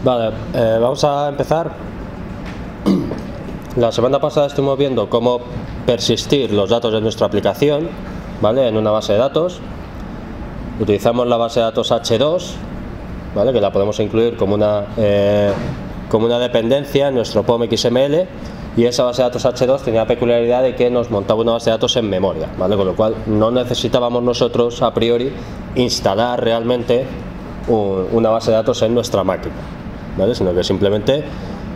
Vale, vamos a empezar. La semana pasada estuvimos viendo cómo persistir los datos de nuestra aplicación, ¿vale? En una base de datos. Utilizamos la base de datos H2, ¿vale? Que la podemos incluir como una dependencia en nuestro POM XML, y esa base de datos H2 tenía la peculiaridad de que nos montaba una base de datos en memoria, ¿vale? Con lo cual no necesitábamos nosotros a priori instalar realmente una base de datos en nuestra máquina, ¿vale? Sino que simplemente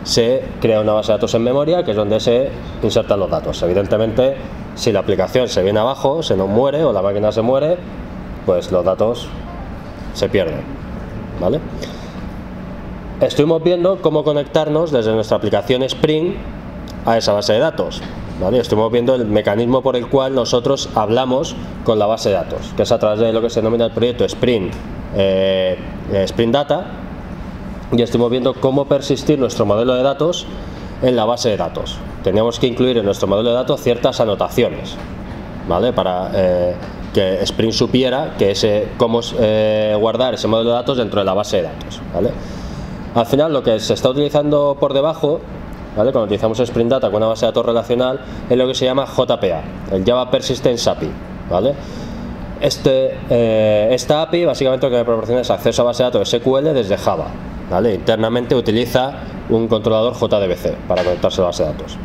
se crea una base de datos en memoria, que es donde se insertan los datos. Evidentemente, si la aplicación se viene abajo, se nos muere o la máquina se muere, pues los datos se pierden, ¿vale? Estuvimos viendo cómo conectarnos desde nuestra aplicación Spring a esa base de datos, ¿vale? Estuvimos viendo el mecanismo por el cual nosotros hablamos con la base de datos, que es a través de lo que se denomina el proyecto Spring Data, y estuvimos viendo cómo persistir nuestro modelo de datos en la base de datos. Teníamos que incluir en nuestro modelo de datos ciertas anotaciones, ¿vale? Para que Spring supiera cómo guardar ese modelo de datos dentro de la base de datos, ¿vale? Al final, lo que se está utilizando por debajo, ¿vale? Cuando utilizamos Spring Data con una base de datos relacional, es lo que se llama JPA, el Java Persistence API, ¿vale? Esta API básicamente lo que me proporciona es acceso a base de datos SQL desde Java, ¿vale? Internamente utiliza un controlador JDBC para conectarse a la base de datos.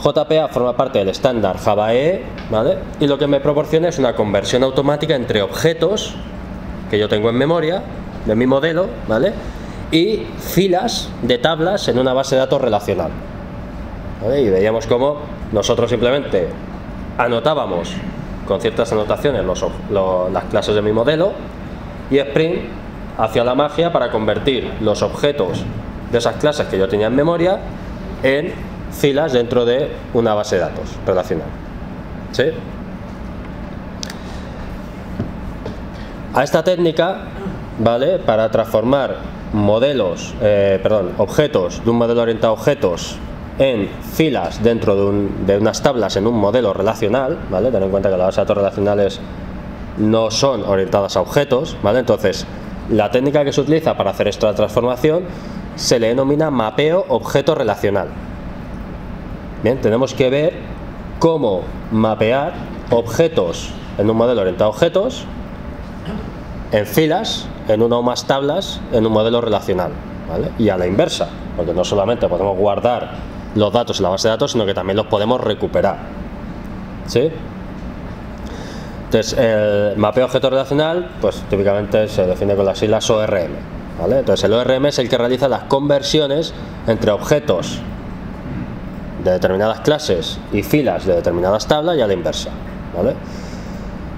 JPA forma parte del estándar Java EE, ¿vale? Y lo que me proporciona es una conversión automática entre objetos que yo tengo en memoria de mi modelo, ¿vale? Y filas de tablas en una base de datos relacional, ¿vale? Y veíamos cómo nosotros simplemente anotábamos con ciertas anotaciones las clases de mi modelo, y Spring hacía la magia para convertir los objetos de esas clases que yo tenía en memoria en filas dentro de una base de datos relacional, ¿sí? A esta técnica, ¿vale? Para transformar objetos de un modelo orientado a objetos en filas dentro de unas tablas en un modelo relacional, ¿vale? Ten en cuenta que las bases de datos relacionales no son orientadas a objetos, ¿vale? Entonces, la técnica que se utiliza para hacer esta transformación se le denomina mapeo objeto relacional. Bien, tenemos que ver cómo mapear objetos en un modelo orientado a objetos en filas, en una o más tablas, en un modelo relacional, ¿vale? Y a la inversa, porque no solamente podemos guardar los datos en la base de datos, sino que también los podemos recuperar, ¿sí? Entonces, el mapeo objeto relacional, pues típicamente se define con las siglas ORM, ¿vale? Entonces, el ORM es el que realiza las conversiones entre objetos de determinadas clases y filas de determinadas tablas, y a la inversa, ¿vale?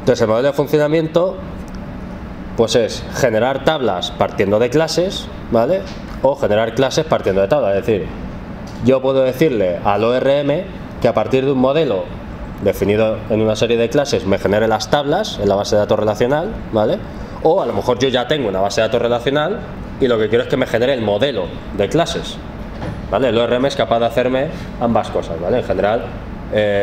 Entonces, el modelo de funcionamiento pues es generar tablas partiendo de clases, ¿vale? O generar clases partiendo de tablas. Es decir, yo puedo decirle al ORM que a partir de un modelo definido en una serie de clases me genere las tablas en la base de datos relacional, ¿vale? O a lo mejor yo ya tengo una base de datos relacional y lo que quiero es que me genere el modelo de clases, ¿vale? El ORM es capaz de hacerme ambas cosas, ¿vale? En general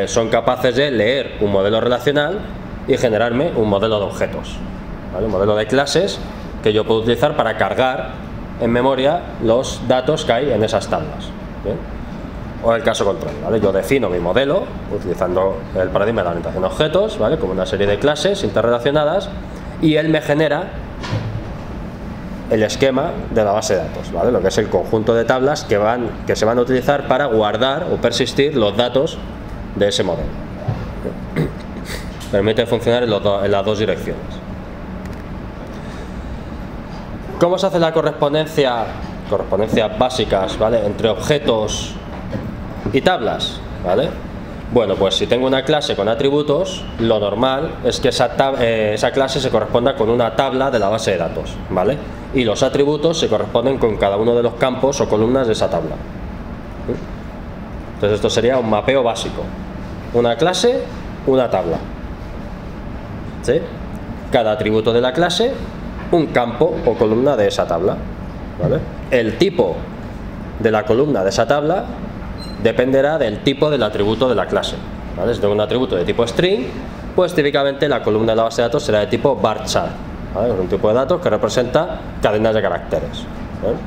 son capaces de leer un modelo relacional y generarme un modelo de objetos, ¿vale? Un modelo de clases que yo puedo utilizar para cargar en memoria los datos que hay en esas tablas, ¿bien? O el caso contrario, ¿vale? Yo defino mi modelo utilizando el paradigma de la orientación a objetos, ¿vale? Como una serie de clases interrelacionadas, y él me genera el esquema de la base de datos, ¿vale? Lo que es el conjunto de tablas que se van a utilizar para guardar o persistir los datos de ese modelo. Permite funcionar en las dos direcciones. ¿Cómo se hace la correspondencias básicas, ¿vale? Entre objetos y tablas, ¿vale? Bueno, pues si tengo una clase con atributos, lo normal es que esa clase se corresponda con una tabla de la base de datos, ¿vale? Y los atributos se corresponden con cada uno de los campos o columnas de esa tabla. Entonces esto sería un mapeo básico: una clase, una tabla, ¿sí? Cada atributo de la clase, un campo o columna de esa tabla, ¿vale? El tipo de la columna de esa tabla dependerá del tipo del atributo de la clase, ¿vale? Si tengo un atributo de tipo string, pues típicamente la columna de la base de datos será de tipo varchar, ¿vale? Es un tipo de datos que representa cadenas de caracteres, ¿vale?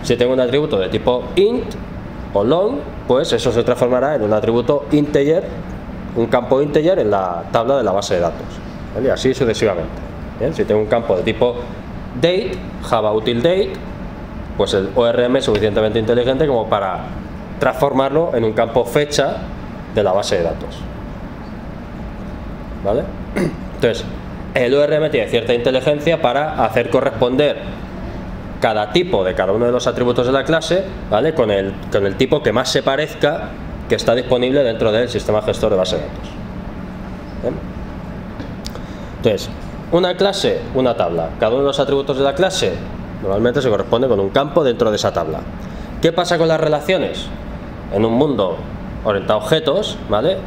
Si tengo un atributo de tipo int o long, pues eso se transformará en un atributo integer, un campo integer en la tabla de la base de datos, ¿vale? Y así sucesivamente. Bien, si tengo un campo de tipo date, Java util date, pues el ORM es suficientemente inteligente como para transformarlo en un campo fecha de la base de datos, ¿vale? Entonces, el ORM tiene cierta inteligencia para hacer corresponder cada tipo de cada uno de los atributos de la clase, ¿vale? Con el tipo que más se parezca que está disponible dentro del sistema gestor de base de datos. ¿Bien? Entonces, una clase, una tabla. Cada uno de los atributos de la clase normalmente se corresponde con un campo dentro de esa tabla. ¿Qué pasa con las relaciones? En un mundo orientado a objetos, ¿vale?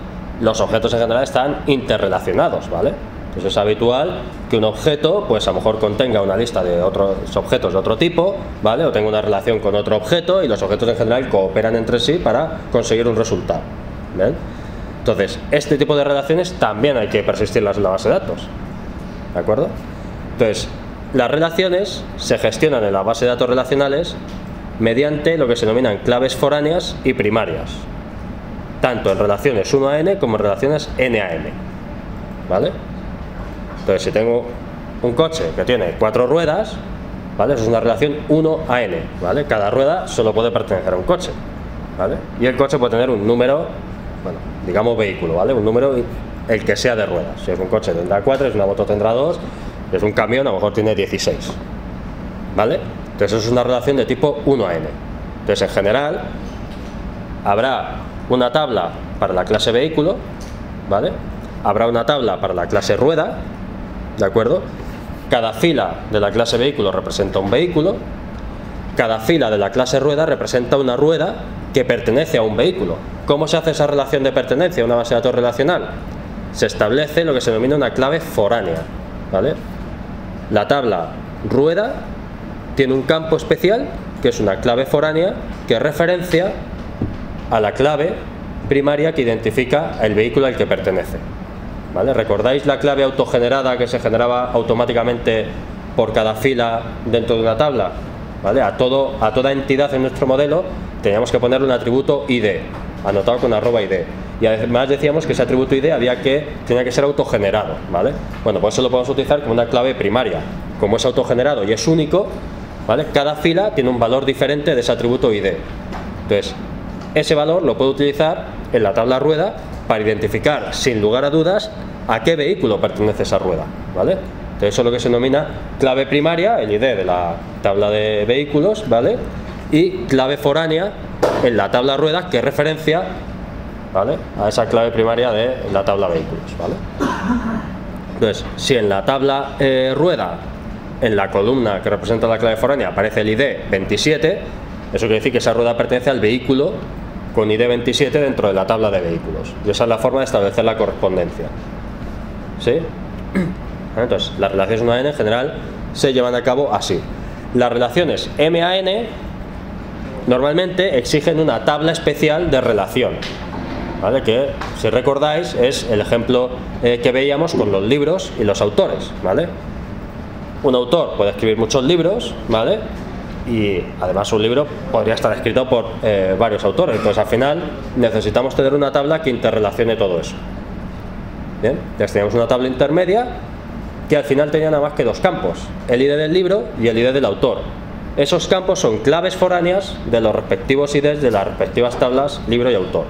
Los objetos en general están interrelacionados, ¿vale? Entonces es habitual que un objeto, pues a lo mejor contenga una lista de otros objetos de otro tipo, ¿vale? O tenga una relación con otro objeto y los objetos en general cooperan entre sí para conseguir un resultado, ¿bien? Entonces, este tipo de relaciones también hay que persistirlas en la base de datos, ¿de acuerdo? Entonces, las relaciones se gestionan en la base de datos relacionales mediante lo que se denominan claves foráneas y primarias, tanto en relaciones 1 a n como en relaciones n a n, ¿vale? Entonces, si tengo un coche que tiene 4 ruedas, ¿vale? Eso es una relación 1 a n, ¿vale? Cada rueda solo puede pertenecer a un coche, ¿vale? Y el coche puede tener un número, bueno, digamos vehículo, ¿vale? Un número, el que sea de ruedas. Si es un coche tendrá 4, si es una moto tendrá 2, si es un camión a lo mejor tiene 16, ¿vale? Entonces, eso es una relación de tipo 1 a n. Entonces, en general, habrá una tabla para la clase vehículo, ¿vale? Habrá una tabla para la clase rueda, ¿de acuerdo? Cada fila de la clase vehículo representa un vehículo, cada fila de la clase rueda representa una rueda que pertenece a un vehículo. ¿Cómo se hace esa relación de pertenencia a una base de datos relacional? Se establece lo que se denomina una clave foránea, ¿vale? La tabla rueda tiene un campo especial que es una clave foránea que referencia a la clave primaria que identifica el vehículo al que pertenece, ¿vale? ¿Recordáis la clave autogenerada que se generaba automáticamente por cada fila dentro de una tabla? ¿Vale? A toda entidad en nuestro modelo teníamos que ponerle un atributo ID, anotado con @id. Y además decíamos que ese atributo ID tenía que ser autogenerado, ¿vale? Bueno, pues eso lo podemos utilizar como una clave primaria. Como es autogenerado y es único, ¿vale? Cada fila tiene un valor diferente de ese atributo ID. Entonces, ese valor lo puedo utilizar en la tabla rueda para identificar sin lugar a dudas a qué vehículo pertenece esa rueda, ¿vale? Entonces, eso es lo que se denomina clave primaria, el ID de la tabla de vehículos, ¿vale? Y clave foránea en la tabla rueda que referencia, ¿vale?, a esa clave primaria de la tabla vehículos, ¿vale? Entonces, si en la tabla rueda, en la columna que representa la clave foránea, aparece el ID 27, eso quiere decir que esa rueda pertenece al vehículo con ID 27 dentro de la tabla de vehículos. Y esa es la forma de establecer la correspondencia, ¿sí? Entonces, las relaciones 1 a n en general se llevan a cabo así. Las relaciones m a n normalmente exigen una tabla especial de relación, ¿vale? Que, si recordáis, es el ejemplo que veíamos con los libros y los autores, ¿vale? Un autor puede escribir muchos libros, ¿vale? Y además un libro podría estar escrito por varios autores. Entonces, al final necesitamos tener una tabla que interrelacione todo eso. Bien, entonces teníamos una tabla intermedia que al final tenía nada más que dos campos, el ID del libro y el ID del autor. Esos campos son claves foráneas de los respectivos IDs de las respectivas tablas libro y autor,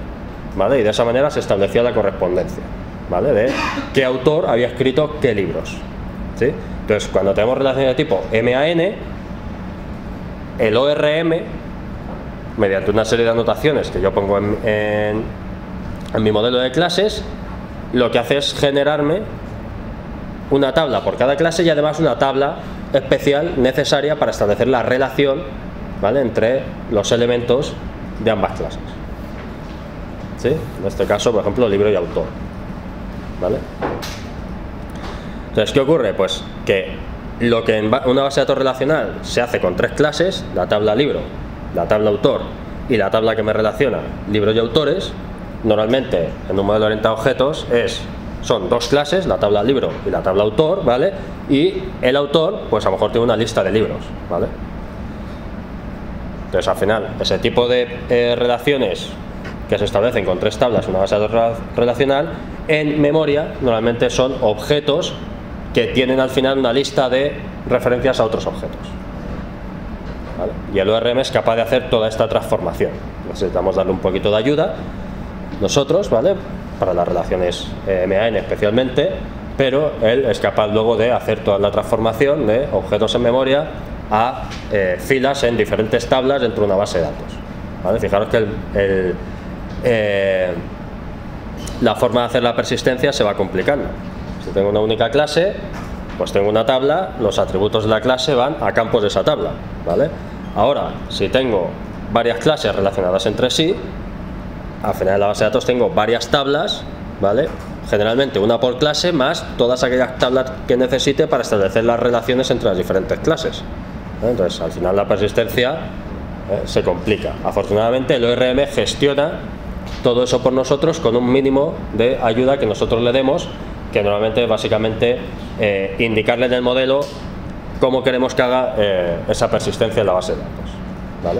¿vale? Y de esa manera se establecía la correspondencia, ¿vale?, de qué autor había escrito qué libros, ¿sí? Entonces, cuando tenemos relaciones de tipo m a n, el ORM, mediante una serie de anotaciones que yo pongo en mi modelo de clases, lo que hace es generarme una tabla por cada clase y además una tabla especial necesaria para establecer la relación, ¿vale?, entre los elementos de ambas clases, ¿sí? En este caso, por ejemplo, libro y autor, ¿vale? Entonces, ¿qué ocurre? Pues que lo que en una base de datos relacional se hace con tres clases, la tabla libro, la tabla autor y la tabla que me relaciona libros y autores, normalmente en un modelo orientado a objetos son dos clases, la tabla libro y la tabla autor, ¿vale? Y el autor, pues a lo mejor tiene una lista de libros, ¿vale? Entonces, al final, ese tipo de relaciones que se establecen con 3 tablas en una base de datos relacional, en memoria normalmente son objetos que tienen al final una lista de referencias a otros objetos. ¿Vale? Y el ORM es capaz de hacer toda esta transformación. Necesitamos darle un poquito de ayuda nosotros, ¿vale? Para las relaciones MAN especialmente, pero él es capaz luego de hacer toda la transformación de objetos en memoria a filas en diferentes tablas dentro de una base de datos. ¿Vale? Fijaros que la forma de hacer la persistencia se va complicando. Si tengo una única clase, pues tengo una tabla, los atributos de la clase van a campos de esa tabla, ¿vale? Ahora, si tengo varias clases relacionadas entre sí, al final de la base de datos tengo varias tablas, ¿vale? Generalmente una por clase más todas aquellas tablas que necesite para establecer las relaciones entre las diferentes clases. Entonces, al final la persistencia se complica. Afortunadamente, el ORM gestiona todo eso por nosotros con un mínimo de ayuda que nosotros le demos, que normalmente es básicamente indicarle en el modelo cómo queremos que haga esa persistencia en la base de datos, ¿vale?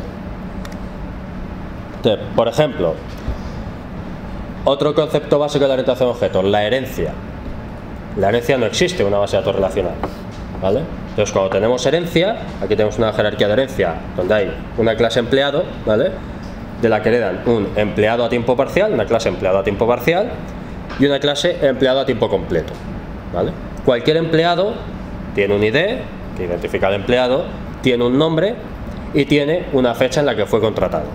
Entonces, por ejemplo, otro concepto básico de la orientación a objetos, la herencia. La herencia no existe en una base de datos relacional, ¿vale? Entonces, cuando tenemos herencia, aquí tenemos una jerarquía de herencia donde hay una clase empleado, ¿vale? De la que heredan un empleado a tiempo parcial, una clase empleado a tiempo parcial y una clase empleado a tiempo completo, ¿vale? Cualquier empleado tiene un ID que identifica al empleado, tiene un nombre y tiene una fecha en la que fue contratado,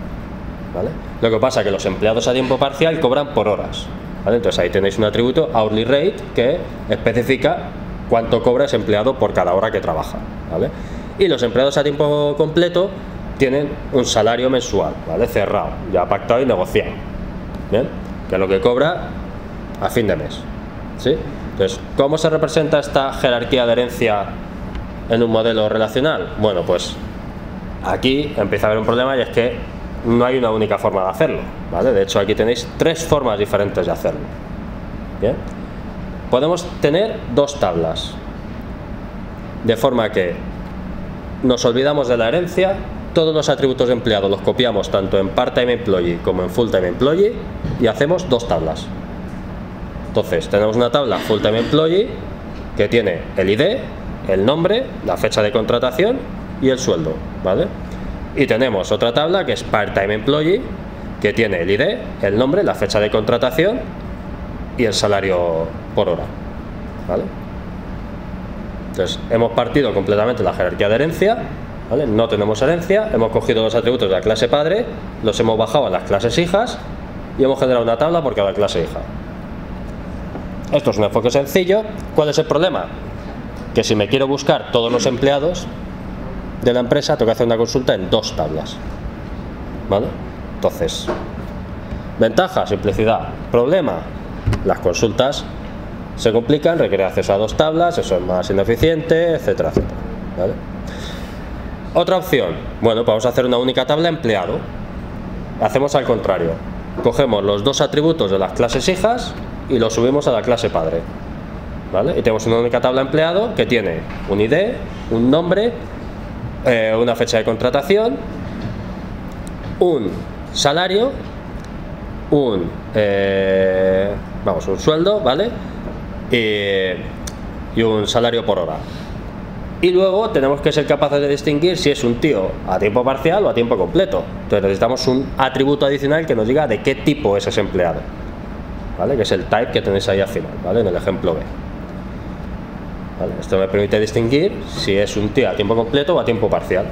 ¿vale? Lo que pasa es que los empleados a tiempo parcial cobran por horas, ¿vale? Entonces ahí tenéis un atributo hourly rate que especifica cuánto cobra ese empleado por cada hora que trabaja, ¿vale? Y los empleados a tiempo completo tienen un salario mensual, ¿vale? Cerrado, ya pactado y negociado, ¿bien? Que es lo que cobra a fin de mes, ¿sí? Entonces, ¿cómo se representa esta jerarquía de herencia en un modelo relacional? Bueno, pues aquí empieza a haber un problema y es que no hay una única forma de hacerlo, ¿vale? De hecho, aquí tenéis 3 formas diferentes de hacerlo, ¿bien? Podemos tener 2 tablas, de forma que nos olvidamos de la herencia, todos los atributos de empleado los copiamos tanto en part-time employee como en full-time employee y hacemos 2 tablas. Entonces, tenemos una tabla full-time employee que tiene el ID, el nombre, la fecha de contratación y el sueldo, ¿vale? Y tenemos otra tabla que es part-time employee que tiene el ID, el nombre, la fecha de contratación y el salario por hora, ¿vale? Entonces, hemos partido completamente la jerarquía de herencia, ¿vale? No tenemos herencia, hemos cogido los atributos de la clase padre, los hemos bajado a las clases hijas y hemos generado una tabla por cada clase hija. Esto es un enfoque sencillo. ¿Cuál es el problema? Que si me quiero buscar todos los empleados de la empresa, tengo que hacer una consulta en 2 tablas, ¿vale? Entonces, ventaja, simplicidad. Problema, las consultas se complican, requiere acceso a 2 tablas, eso es más ineficiente, etcétera, etcétera, ¿vale? Otra opción, bueno, vamos a hacer una única tabla empleado. Hacemos al contrario, cogemos los 2 atributos de las clases hijas y los subimos a la clase padre, ¿vale? Y tenemos una única tabla empleado que tiene un ID, un nombre, una fecha de contratación, un salario, un sueldo, ¿vale? Y un salario por hora. Y luego tenemos que ser capaces de distinguir si es un tío a tiempo parcial o a tiempo completo. Entonces necesitamos un atributo adicional que nos diga de qué tipo es ese empleado, ¿vale? Que es el type que tenéis ahí al final, ¿vale? En el ejemplo B, ¿vale? Esto me permite distinguir si es un tío a tiempo completo o a tiempo parcial.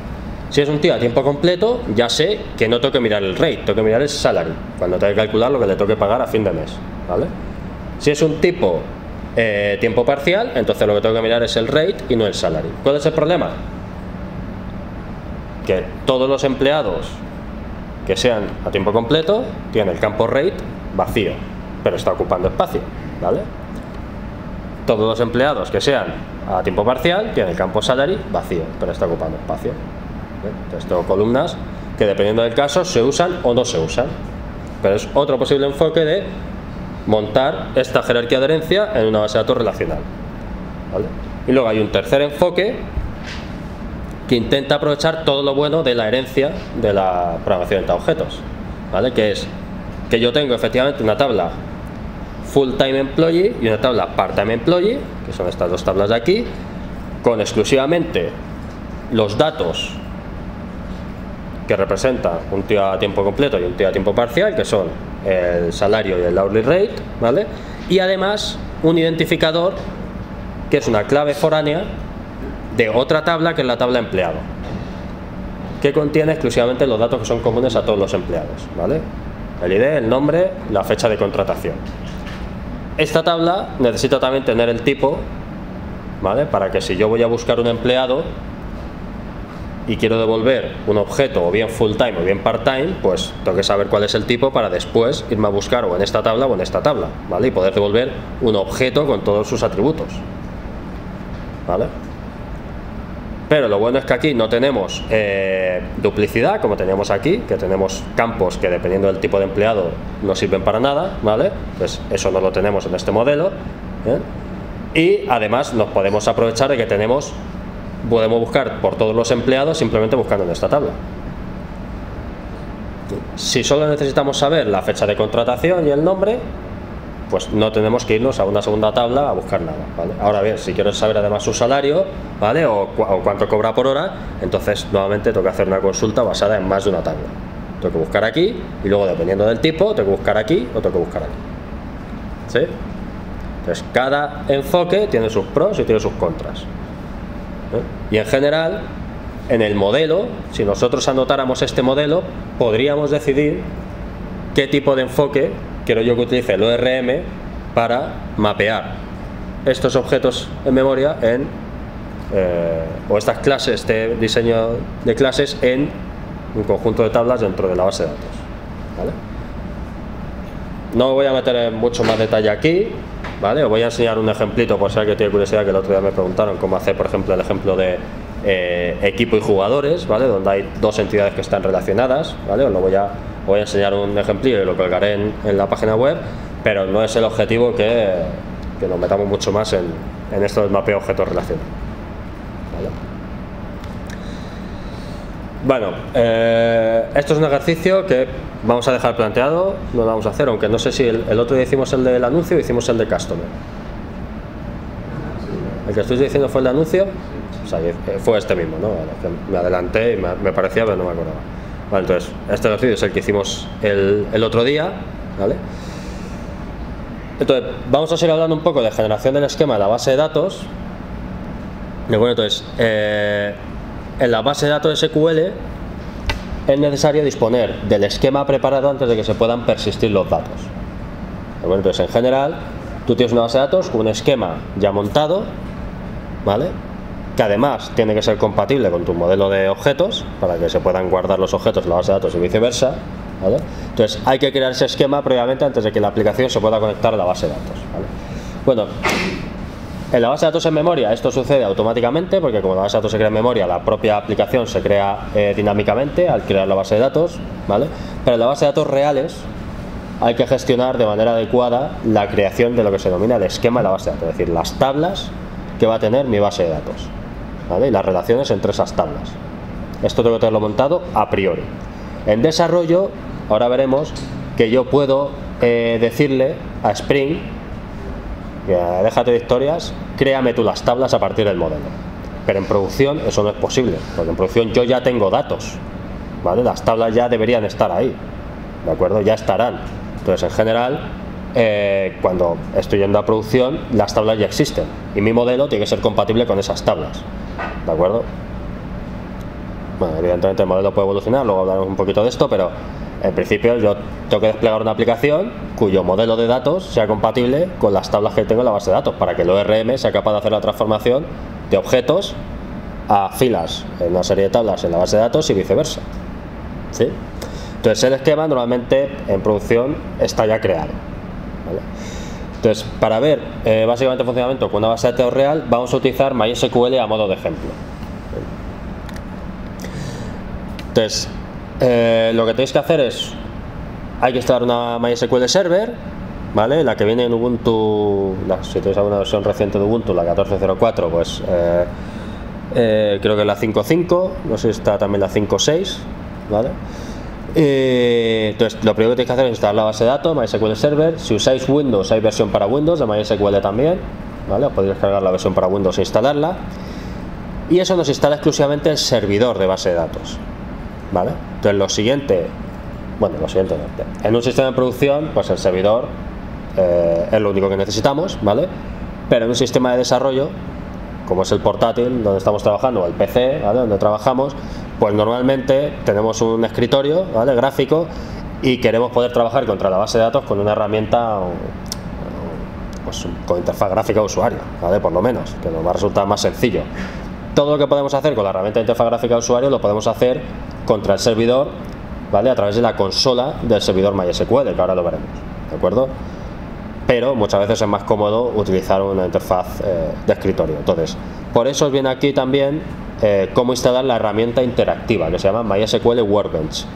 Si es un tío a tiempo completo, ya sé que no tengo que mirar el rate, tengo que mirar el salary, cuando tengo que calcular lo que le tengo que pagar a fin de mes, ¿vale? Si es un tipo tiempo parcial, entonces lo que tengo que mirar es el rate y no el salary. ¿Cuál es el problema? Que todos los empleados que sean a tiempo completo tienen el campo rate vacío, pero está ocupando espacio, ¿vale? Todos los empleados que sean a tiempo parcial tienen el campo salary vacío, pero está ocupando espacio, ¿vale? Entonces tengo columnas que dependiendo del caso se usan o no se usan, pero es otro posible enfoque de montar esta jerarquía de herencia en una base de datos relacional, ¿vale? Y luego hay un tercer enfoque que intenta aprovechar todo lo bueno de la herencia de la programación orientada a objetos, ¿vale? Que es que yo tengo efectivamente una tabla full-time employee y una tabla part-time employee, que son estas dos tablas de aquí, con exclusivamente los datos que representan un tío a tiempo completo y un tío a tiempo parcial, que son el salario y el hourly rate, ¿vale? Y además un identificador que es una clave foránea de otra tabla, que es la tabla empleado, que contiene exclusivamente los datos que son comunes a todos los empleados, ¿vale? El ID, el nombre, la fecha de contratación. Esta tabla necesita también tener el tipo, ¿vale? Para que si yo voy a buscar un empleado y quiero devolver un objeto o bien full time o bien part time, pues tengo que saber cuál es el tipo para después irme a buscar o en esta tabla o en esta tabla, ¿vale? Y poder devolver un objeto con todos sus atributos, ¿vale? Pero lo bueno es que aquí no tenemos duplicidad como teníamos aquí, que tenemos campos que dependiendo del tipo de empleado no sirven para nada, ¿vale? Pues eso no lo tenemos en este modelo, ¿eh? Y además nos podemos aprovechar de que podemos buscar por todos los empleados simplemente buscando en esta tabla. Si solo necesitamos saber la fecha de contratación y el nombre, pues no tenemos que irnos a una segunda tabla a buscar nada, ¿vale? Ahora bien, si quiero saber además su salario, ¿vale? o cuánto cobra por hora, entonces nuevamente tengo que hacer una consulta basada en más de una tabla. Tengo que buscar aquí y luego dependiendo del tipo tengo que buscar aquí o tengo que buscar aquí, ¿sí? Entonces cada enfoque tiene sus pros y tiene sus contras, ¿eh? Y en general en el modelo, si nosotros anotáramos este modelo, podríamos decidir qué tipo de enfoque quiero yo que utilice el ORM para mapear estos objetos en memoria o estas clases, este diseño de clases en un conjunto de tablas dentro de la base de datos, ¿vale? No voy a meter en mucho más detalle aquí, ¿vale? Os voy a enseñar un ejemplito por si alguien tiene curiosidad, que el otro día me preguntaron cómo hacer, por ejemplo, el ejemplo de equipo y jugadores, ¿vale? Donde hay dos entidades que están relacionadas, ¿vale? Os lo voy a enseñar un ejemplillo y lo colgaré en la página web, pero no es el objetivo que nos metamos mucho más en esto del mapeo objetos relacionados, ¿vale? Bueno, esto es un ejercicio que vamos a dejar planteado, no lo vamos a hacer, aunque no sé si el otro día hicimos el del anuncio o hicimos el de customer. ¿El que estoy diciendo fue el de anuncio? O sea, fue este mismo, ¿no? Me adelanté y me parecía, pero no me acordaba. Vale, entonces, este ejercicio es el que hicimos el otro día, ¿vale? Entonces, vamos a seguir hablando un poco de generación del esquema de la base de datos. Y bueno, entonces, en la base de datos SQL es necesario disponer del esquema preparado antes de que se puedan persistir los datos. Bueno, entonces, en general, tú tienes una base de datos con un esquema ya montado, ¿vale? Que además tiene que ser compatible con tu modelo de objetos para que se puedan guardar los objetos en la base de datos y viceversa, ¿vale? Entonces hay que crear ese esquema previamente antes de que la aplicación se pueda conectar a la base de datos, ¿vale? Bueno, en la base de datos en memoria esto sucede automáticamente, porque como la base de datos se crea en memoria, la propia aplicación se crea dinámicamente al crear la base de datos, ¿vale? Pero en la base de datos reales hay que gestionar de manera adecuada la creación de lo que se denomina el esquema de la base de datos, es decir, las tablas que va a tener mi base de datos, ¿vale? Y las relaciones entre esas tablas. Esto tengo que tenerlo montado a priori. En desarrollo, ahora veremos que yo puedo decirle a Spring, déjate de historias, créame tú las tablas a partir del modelo. Pero en producción eso no es posible, porque en producción yo ya tengo datos, ¿vale? Las tablas ya deberían estar ahí, ¿de acuerdo? Ya estarán. Entonces, en general, cuando estoy yendo a producción, las tablas ya existen y mi modelo tiene que ser compatible con esas tablas, ¿de acuerdo? Bueno, evidentemente el modelo puede evolucionar, luego hablaremos un poquito de esto, pero en principio yo tengo que desplegar una aplicación cuyo modelo de datos sea compatible con las tablas que tengo en la base de datos, para que el ORM sea capaz de hacer la transformación de objetos a filas en una serie de tablas en la base de datos y viceversa, ¿sí? Entonces el esquema normalmente en producción está ya creado, ¿vale? Entonces, para ver básicamente el funcionamiento con una base de datos real, vamos a utilizar MySQL a modo de ejemplo. Entonces, lo que tenéis que hacer es, hay que instalar una MySQL Server, ¿vale? La que viene en Ubuntu, si tenéis alguna versión reciente de Ubuntu, la 14.04, pues creo que es la 5.5, no sé si está también la 5.6, ¿vale? Entonces lo primero que tenéis que hacer es instalar la base de datos MySQL Server. Si usáis Windows, hay versión para Windows de MySQL también, ¿vale? Os podéis descargar la versión para Windows e instalarla, y eso nos instala exclusivamente el servidor de base de datos, ¿vale? Entonces lo siguiente en un sistema de producción, pues el servidor es lo único que necesitamos, ¿vale? Pero en un sistema de desarrollo, como es el portátil donde estamos trabajando, o el PC, ¿vale?, donde trabajamos, pues normalmente tenemos un escritorio, ¿vale?, gráfico, y queremos poder trabajar contra la base de datos con una herramienta, pues con interfaz gráfica de usuario, ¿vale?, por lo menos, que nos va a resultar más sencillo. Todo lo que podemos hacer con la herramienta de interfaz gráfica de usuario lo podemos hacer contra el servidor, ¿vale?, a través de la consola del servidor MySQL, que ahora lo veremos, ¿de acuerdo? Pero muchas veces es más cómodo utilizar una interfaz de escritorio. Entonces, por eso os viene aquí también cómo instalar la herramienta interactiva, que se llama MySQL Workbench.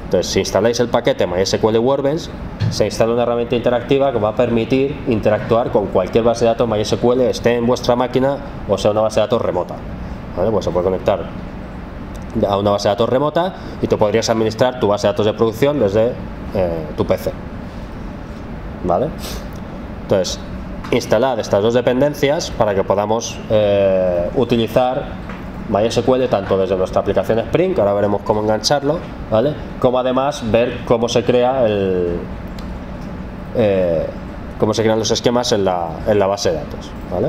Entonces, si instaláis el paquete MySQL Workbench, se instala una herramienta interactiva que va a permitir interactuar con cualquier base de datos MySQL, esté en vuestra máquina o sea una base de datos remota, ¿vale? Pues se puede conectar a una base de datos remota y tú podrías administrar tu base de datos de producción desde tu PC, ¿vale? Entonces, instalad estas dos dependencias para que podamos utilizar MySQL tanto desde nuestra aplicación Spring, que ahora veremos cómo engancharlo, ¿vale?, como además ver cómo se crea cómo se crean los esquemas en la base de datos, ¿vale?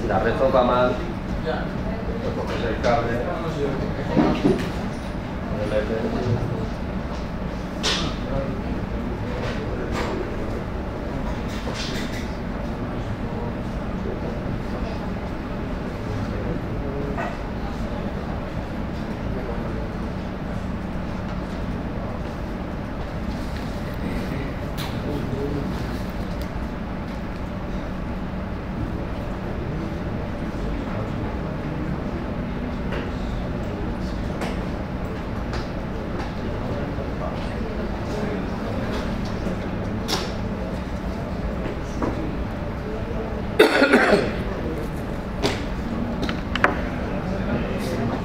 Si la red toca mal, pues coges el cable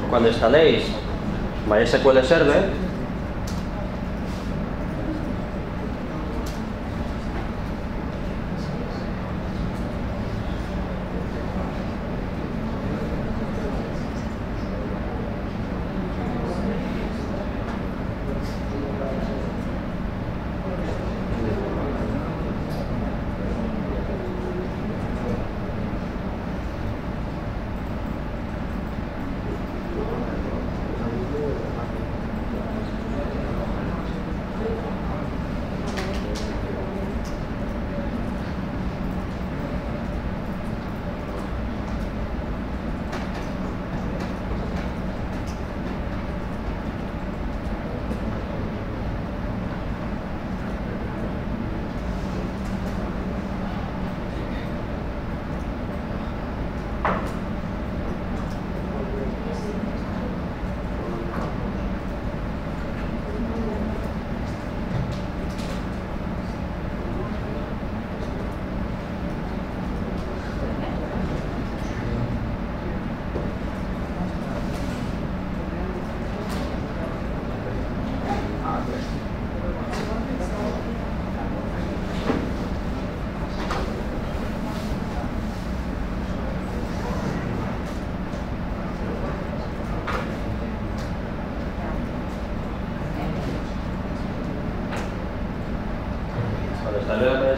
cuando instaléis MySQL Server,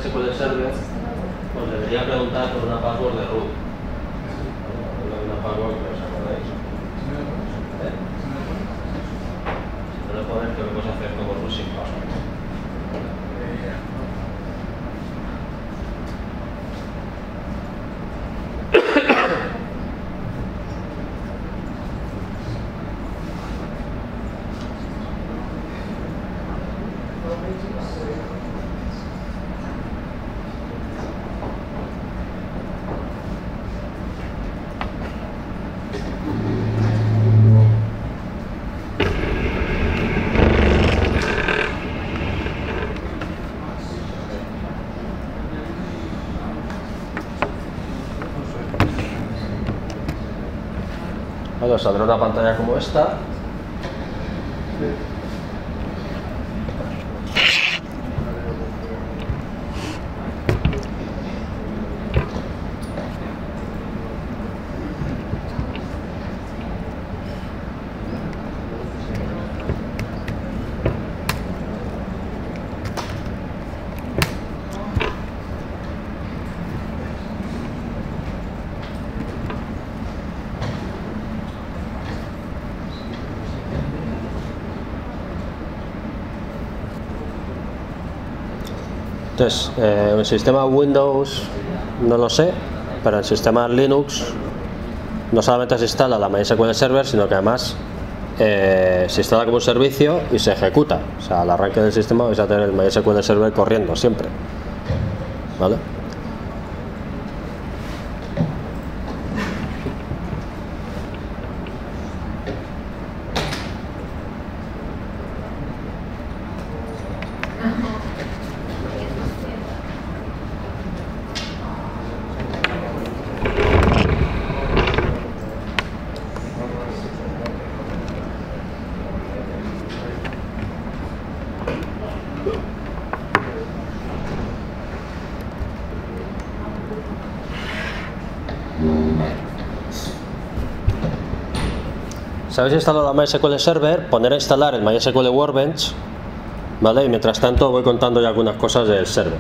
MySQL Server, os debería preguntar por una password de root. Una password que os acordáis. Si no le pones, creo que puedes hacer como root sin password. Bueno, saldrá una pantalla como esta. Entonces, el sistema Windows no lo sé, pero el sistema Linux no solamente se instala la MySQL Server, sino que además se instala como un servicio y se ejecuta. O sea, al arranque del sistema vais a tener el MySQL Server corriendo siempre, ¿vale? Si habéis instalado la MySQL Server, poner a instalar el MySQL Workbench, ¿vale? Y mientras tanto voy contando ya algunas cosas del server.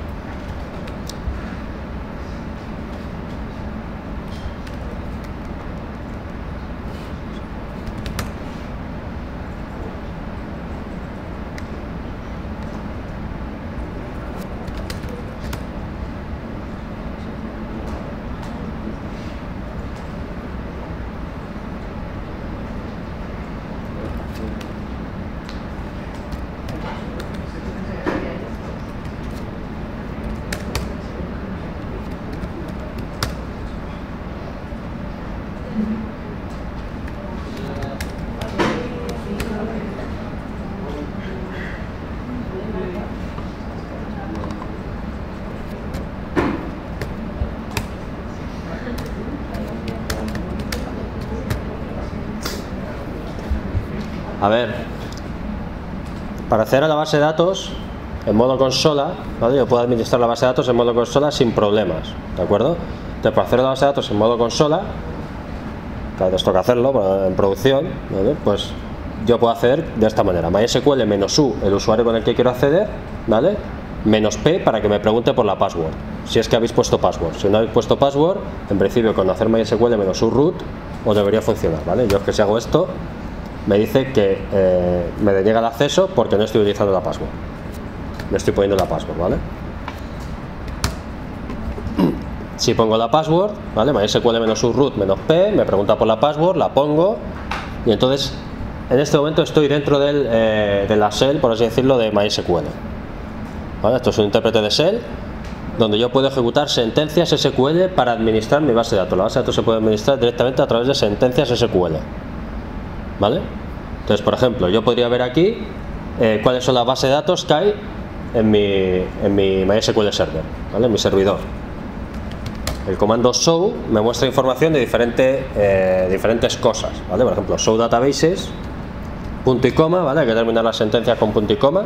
A ver, para acceder a la base de datos en modo consola, ¿vale? Yo puedo administrar la base de datos en modo consola sin problemas, ¿de acuerdo? Entonces, para acceder a la base de datos en modo consola, claro, esto hay que hacerlo en producción, ¿vale? Pues yo puedo acceder de esta manera: MySQL -u, el usuario con el que quiero acceder, ¿vale? -p para que me pregunte por la password, si es que habéis puesto password. Si no habéis puesto password, en principio con hacer MySQL -u root os debería funcionar, ¿vale? Yo es que si hago esto, me dice que me deniega el acceso porque no estoy utilizando la password. Me estoy poniendo la password, ¿vale? Si pongo la password, ¿vale? MySQL -u root -p, me pregunta por la password, la pongo y entonces en este momento estoy dentro de la shell, por así decirlo, de MySQL, ¿vale? Esto es un intérprete de shell donde yo puedo ejecutar sentencias SQL para administrar mi base de datos. La base de datos se puede administrar directamente a través de sentencias SQL, ¿vale? Entonces, por ejemplo, yo podría ver aquí cuáles son las bases de datos que hay en mi MySQL server, ¿vale? En mi servidor. El comando show me muestra información de diferentes cosas, ¿vale? Por ejemplo, show databases, punto y coma, ¿vale? Hay que terminar las sentencias con punto y coma.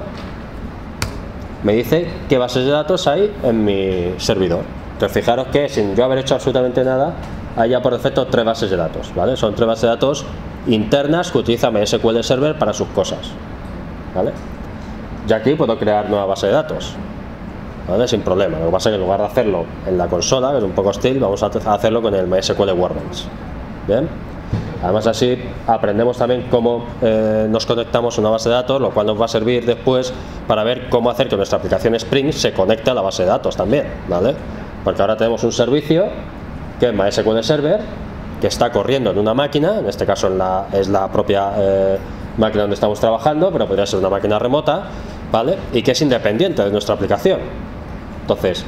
Me dice qué bases de datos hay en mi servidor. Entonces, fijaros que sin yo haber hecho absolutamente nada, hay ya por defecto 3 bases de datos, ¿vale? Son 3 bases de datos internas que utiliza MySQL Server para sus cosas, ¿vale? Y aquí puedo crear nueva base de datos, ¿vale? Sin problema. Lo que pasa es que en lugar de hacerlo en la consola, que es un poco hostil, vamos a hacerlo con el MySQL Workbench. Bien. Además, así aprendemos también cómo nos conectamos a una base de datos, lo cual nos va a servir después para ver cómo hacer que nuestra aplicación Spring se conecte a la base de datos también, ¿vale? Porque ahora tenemos un servicio que es MySQL Server, que está corriendo en una máquina, en este caso es la propia máquina donde estamos trabajando, pero podría ser una máquina remota, ¿vale? Y que es independiente de nuestra aplicación. Entonces,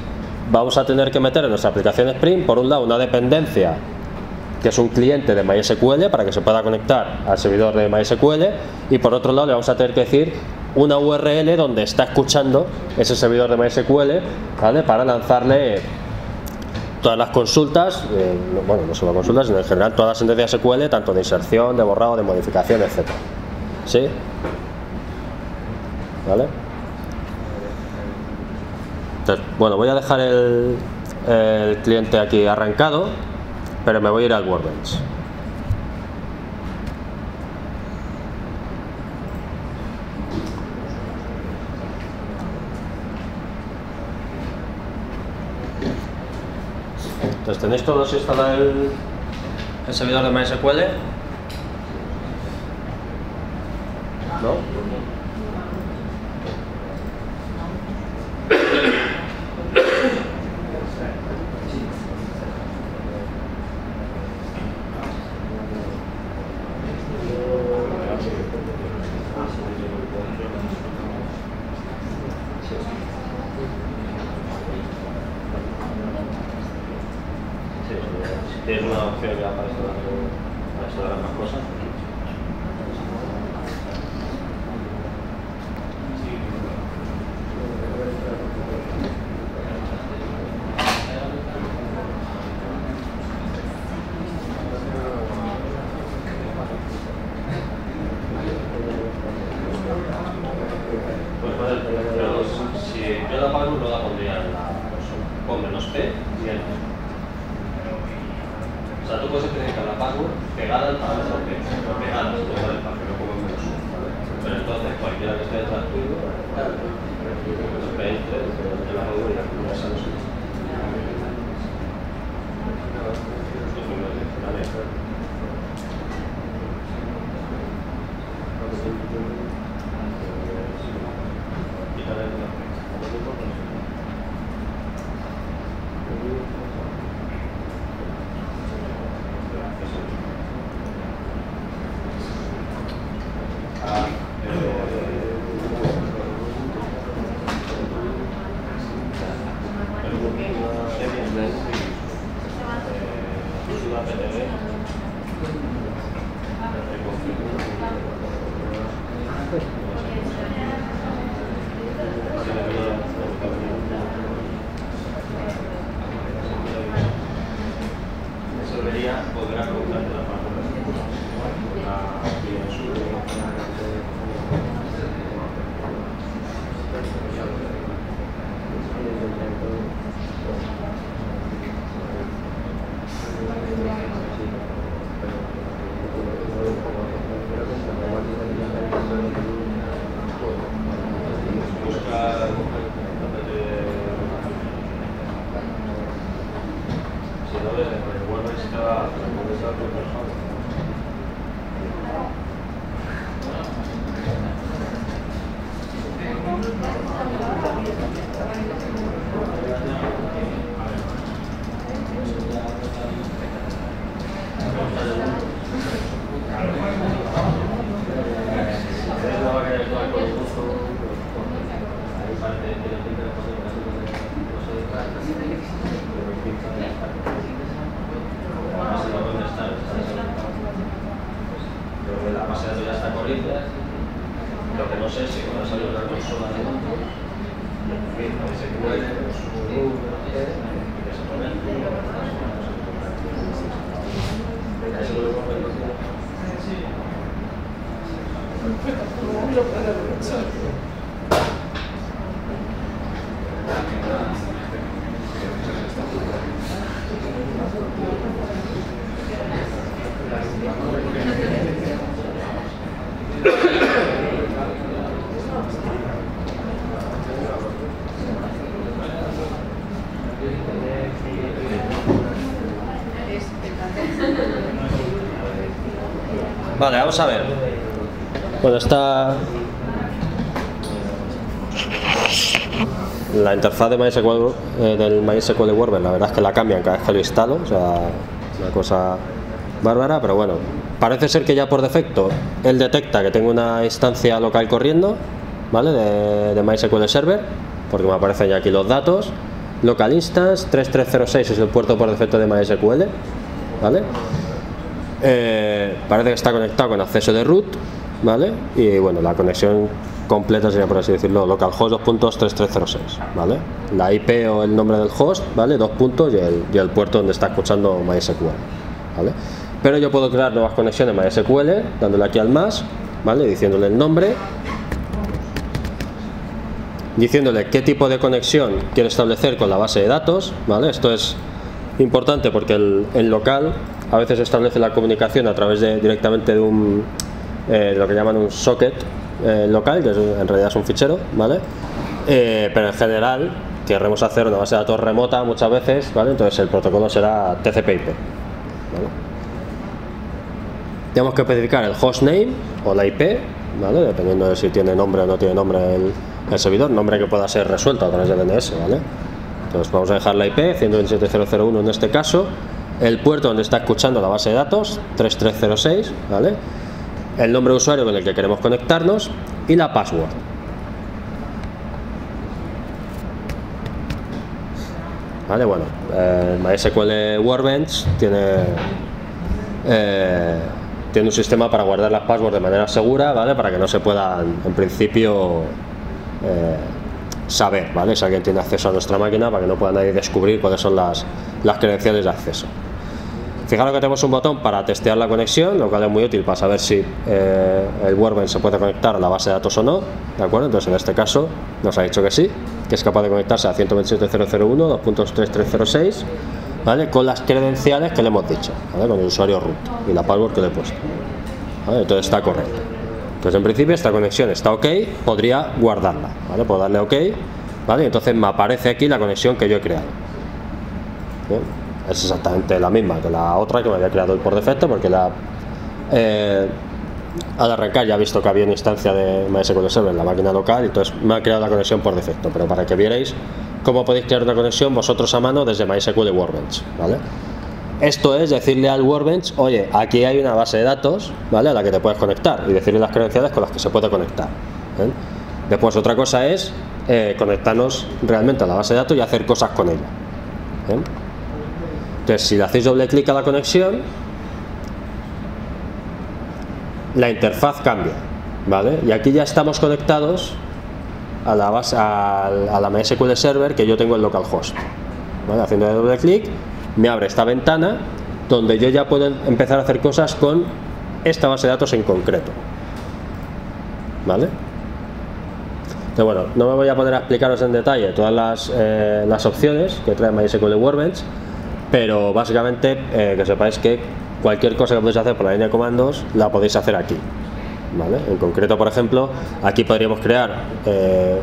vamos a tener que meter en nuestra aplicación Spring, por un lado, una dependencia que es un cliente de MySQL para que se pueda conectar al servidor de MySQL, y por otro lado le vamos a tener que decir una URL donde está escuchando ese servidor de MySQL, ¿vale? Para lanzarle todas las consultas, bueno, no solo consultas, sino en general todas las sentencias SQL, tanto de inserción, de borrado, de modificación, etc. ¿Sí? ¿Vale? Entonces, bueno, voy a dejar el cliente aquí arrancado, pero me voy a ir al Workbench. Entonces, ¿tenéis todos instalado el servidor de MySQL? ¿No? Tienes una opción ya para instalar más cosas. Pues si yo la pago, no la pondría en la consola. Pon -p y el. O sea, tú puedes utilizar la password pegada al parámetro P, no pegada, no vale para que no ponga un -u, ¿vale? Pero entonces cualquiera que esté detrás tuyo, pues P entre la password y la conversa no se usa. Eso debería poder preguntarte la parte de la la base de datos ya está corriente. Lo que no sé es si cuando sale una consola de datos, Vale, vamos a ver. Bueno, está la interfaz de MySQL, del MySQL Workbench, la verdad es que la cambian cada vez que lo instalo, o sea, una cosa bárbara, pero bueno, parece ser que ya por defecto él detecta que tengo una instancia local corriendo, ¿vale? De MySQL Server, porque me aparecen ya aquí los datos. Local instance 3306 es el puerto por defecto de MySQL, ¿vale? Parece que está conectado con acceso de root, ¿vale? Y bueno, la conexión completa sería, por así decirlo, localhost 2.3306, ¿vale? La IP o el nombre del host, ¿vale? 2 puntos y el puerto donde está escuchando MySQL, ¿vale? Pero yo puedo crear nuevas conexiones MySQL dándole aquí al más, ¿vale? Diciéndole el nombre, diciéndole qué tipo de conexión quiero establecer con la base de datos, ¿vale? Esto es importante porque el local a veces establece la comunicación a través de directamente de un lo que llaman un socket local, que en realidad es un fichero, ¿vale? Pero en general querremos hacer una base de datos remota muchas veces, ¿vale? Entonces el protocolo será TCP/IP, ¿vale? Tenemos que especificar el hostname o la IP, ¿vale? Dependiendo de si tiene nombre o no tiene nombre el servidor, nombre que pueda ser resuelto a través del DNS, ¿vale? Entonces vamos a dejar la IP 127.0.0.1 en este caso, el puerto donde está escuchando la base de datos 3306, ¿vale? El nombre de usuario con el que queremos conectarnos y la password. Vale, bueno, MySQL Workbench tiene un sistema para guardar las passwords de manera segura, ¿vale? Para que no se puedan, en principio, saber, ¿vale? Si alguien tiene acceso a nuestra máquina, para que no pueda nadie descubrir cuáles son las credenciales de acceso. Fijaros que tenemos un botón para testear la conexión, lo cual es muy útil para saber si el Workbench se puede conectar a la base de datos o no, ¿de acuerdo? Entonces en este caso nos ha dicho que sí, que es capaz de conectarse a 127.0.0.1 2.3306, ¿vale? Con las credenciales que le hemos dicho, ¿vale? Con el usuario root y la password que le he puesto, ¿vale? Entonces está correcto. Entonces en principio esta conexión está ok, podría guardarla, ¿vale? Puedo darle ok, ¿vale? Entonces me aparece aquí la conexión que yo he creado. ¿Bien? Es exactamente la misma que la otra que me había creado por defecto, porque al arrancar ya he visto que había una instancia de MySQL Server en la máquina local, y entonces me ha creado la conexión por defecto, pero para que vierais cómo podéis crear una conexión vosotros a mano desde MySQL Workbench, ¿vale? Esto es decirle al Workbench, oye, aquí hay una base de datos, ¿vale? A la que te puedes conectar, y decirle las credenciales con las que se puede conectar, ¿eh? Después otra cosa es conectarnos realmente a la base de datos y hacer cosas con ella, ¿eh? Entonces, si le hacéis doble clic a la conexión, la interfaz cambia, ¿vale? Y aquí ya estamos conectados a la base, a la MySQL Server que yo tengo en localhost, ¿vale? Haciendo doble clic me abre esta ventana donde yo ya puedo empezar a hacer cosas con esta base de datos en concreto, ¿vale? Entonces, bueno, no me voy a poner a explicaros en detalle todas las opciones que trae MySQL Workbench, pero básicamente que sepáis que cualquier cosa que podéis hacer por la línea de comandos la podéis hacer aquí, ¿vale? En concreto, por ejemplo, aquí podríamos crear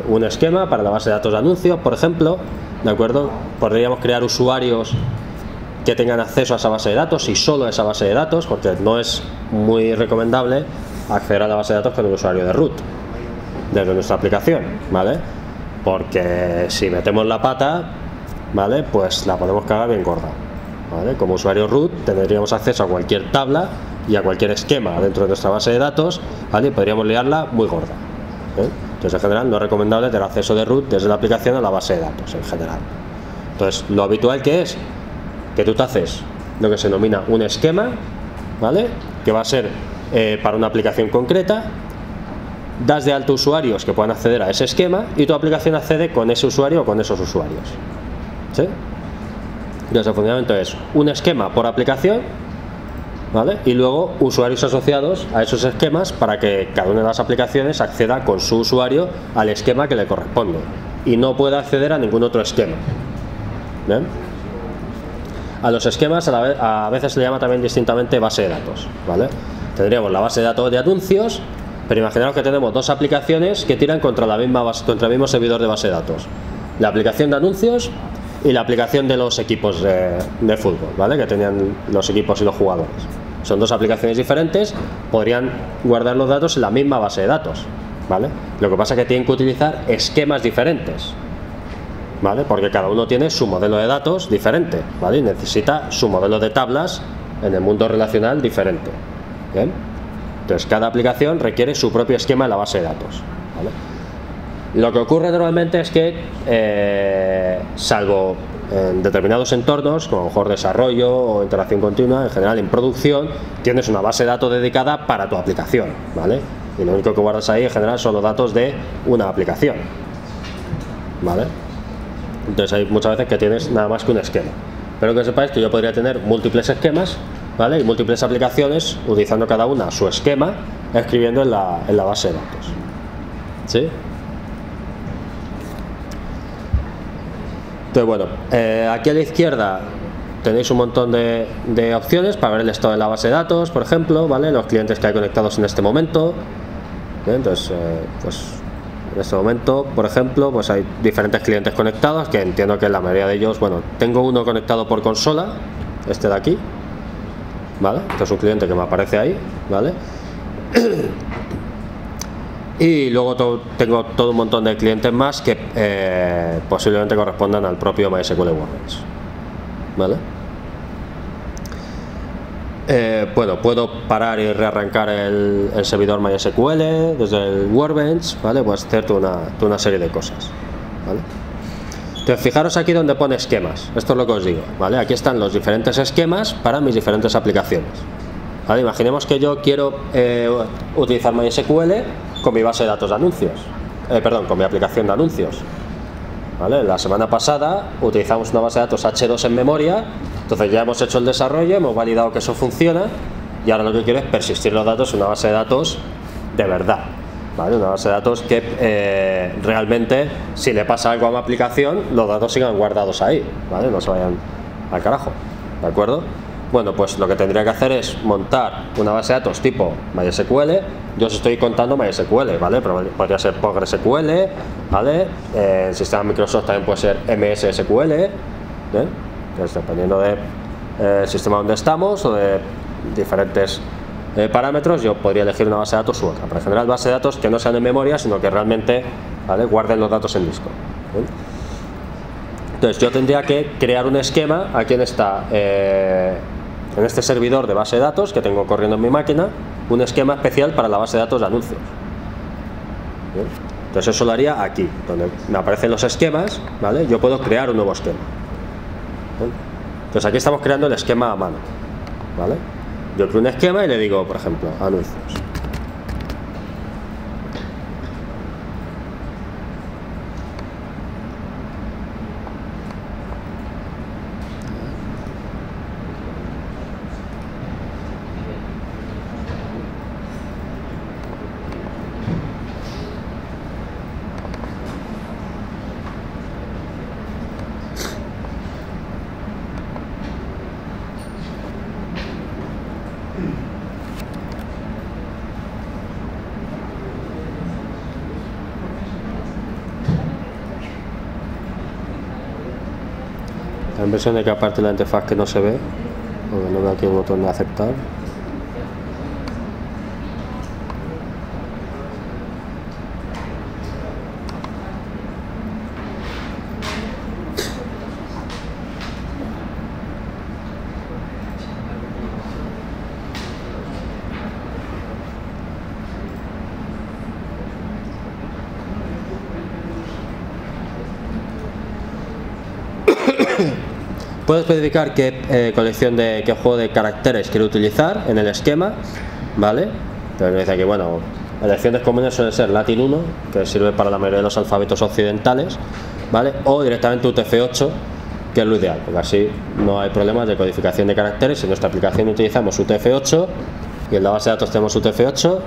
un esquema para la base de datos de anuncios, por ejemplo, ¿de acuerdo? Podríamos crear usuarios que tengan acceso a esa base de datos y solo a esa base de datos, porque no es muy recomendable acceder a la base de datos con el usuario de root desde nuestra aplicación, ¿vale? Porque si metemos la pata, ¿vale? Pues la podemos cagar bien gorda, ¿vale? Como usuario root tendríamos acceso a cualquier tabla y a cualquier esquema dentro de nuestra base de datos, ¿vale? Y podríamos liarla muy gorda, ¿eh? Entonces en general no es recomendable tener acceso de root desde la aplicación a la base de datos en general. Entonces lo habitual que es que tú te haces lo que se denomina un esquema, ¿vale? Que va a ser para una aplicación concreta, das de alta usuarios que puedan acceder a ese esquema y tu aplicación accede con ese usuario o con esos usuarios. ¿Sí? Entonces el funcionamiento es un esquema por aplicación, ¿vale? Y luego usuarios asociados a esos esquemas para que cada una de las aplicaciones acceda con su usuario al esquema que le corresponde y no pueda acceder a ningún otro esquema. ¿Bien? A los esquemas a veces se le llama también distintamente base de datos, ¿vale? Tendríamos la base de datos de anuncios, pero imaginaos que tenemos dos aplicaciones que tiran contra la misma base, contra el mismo servidor de base de datos. La aplicación de anuncios y la aplicación de los equipos de fútbol, ¿vale? Que tenían los equipos y los jugadores. Son dos aplicaciones diferentes, podrían guardar los datos en la misma base de datos, ¿vale? Lo que pasa es que tienen que utilizar esquemas diferentes, ¿vale? Porque cada uno tiene su modelo de datos diferente, ¿vale? Y necesita su modelo de tablas en el mundo relacional diferente. ¿Bien? Entonces cada aplicación requiere su propio esquema en la base de datos, ¿vale? Lo que ocurre normalmente es que, salvo en determinados entornos, como a lo mejor desarrollo o interacción continua, en general en producción, tienes una base de datos dedicada para tu aplicación, ¿vale? Y lo único que guardas ahí en general son los datos de una aplicación, ¿vale? Entonces hay muchas veces que tienes nada más que un esquema. Pero que sepáis que yo podría tener múltiples esquemas, ¿vale? Y múltiples aplicaciones utilizando cada una su esquema, escribiendo en la base de datos. ¿Sí? Entonces, bueno, aquí a la izquierda tenéis un montón de opciones para ver el estado de la base de datos, por ejemplo, ¿vale? Los clientes que hay conectados en este momento. ¿Bien? Entonces, pues en este momento, por ejemplo, pues hay diferentes clientes conectados, que entiendo que la mayoría de ellos, bueno, tengo uno conectado por consola, este de aquí, ¿vale? Este es un cliente que me aparece ahí, ¿vale? Y luego tengo todo un montón de clientes más que posiblemente correspondan al propio MySQL Workbench, ¿vale? Bueno, puedo parar y rearrancar el servidor MySQL desde el Workbench, ¿vale? Puedo hacer toda una serie de cosas, ¿vale? Entonces, fijaros aquí donde pone esquemas. Esto es lo que os digo, ¿vale? Aquí están los diferentes esquemas para mis diferentes aplicaciones, ¿vale? Imaginemos que yo quiero utilizar MySQL con mi base de datos de anuncios, perdón, con mi aplicación de anuncios, ¿vale? La semana pasada utilizamos una base de datos H2 en memoria, entonces ya hemos hecho el desarrollo, hemos validado que eso funciona y ahora lo que quiero es persistir los datos en una base de datos de verdad, ¿vale? Una base de datos que realmente, si le pasa algo a mi aplicación, los datos sigan guardados ahí, ¿vale? No se vayan al carajo, ¿de acuerdo? Bueno, pues lo que tendría que hacer es montar una base de datos tipo MySQL. Yo os estoy contando MySQL, ¿vale? Pero podría ser PostgreSQL, ¿vale? El sistema Microsoft también puede ser MS-SQL, ¿eh? Entonces, dependiendo del sistema donde estamos o de diferentes parámetros, yo podría elegir una base de datos u otra. Pero en general, base de datos que no sean en memoria, sino que realmente, ¿vale?, guarden los datos en disco, ¿eh? Entonces yo tendría que crear un esquema aquí en este servidor de base de datos que tengo corriendo en mi máquina, un esquema especial para la base de datos de anuncios. ¿Bien? Entonces eso lo haría aquí, donde me aparecen los esquemas, ¿vale? Yo puedo crear un nuevo esquema. ¿Bien? Entonces aquí estamos creando el esquema a mano, ¿vale? Yo creo un esquema y le digo, por ejemplo, anuncios. La impresión de que aparte de la interfaz que no se ve, porque no veo aquí el botón de aceptar. Puedo especificar qué colección qué juego de caracteres quiero utilizar en el esquema, ¿vale? Entonces dice aquí, bueno, elecciones comunes suelen ser Latin 1, que sirve para la mayoría de los alfabetos occidentales, ¿vale? O directamente UTF-8, que es lo ideal, porque así no hay problemas de codificación de caracteres. Si en nuestra aplicación utilizamos UTF-8 y en la base de datos tenemos UTF-8,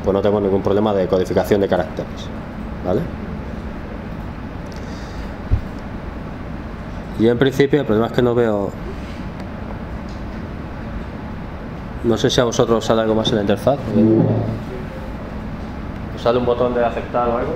pues no tenemos ningún problema de codificación de caracteres, ¿vale? Y en principio el problema es que no veo, no sé si a vosotros os sale algo más en la interfaz. ¿Os sale un botón de aceptar o algo?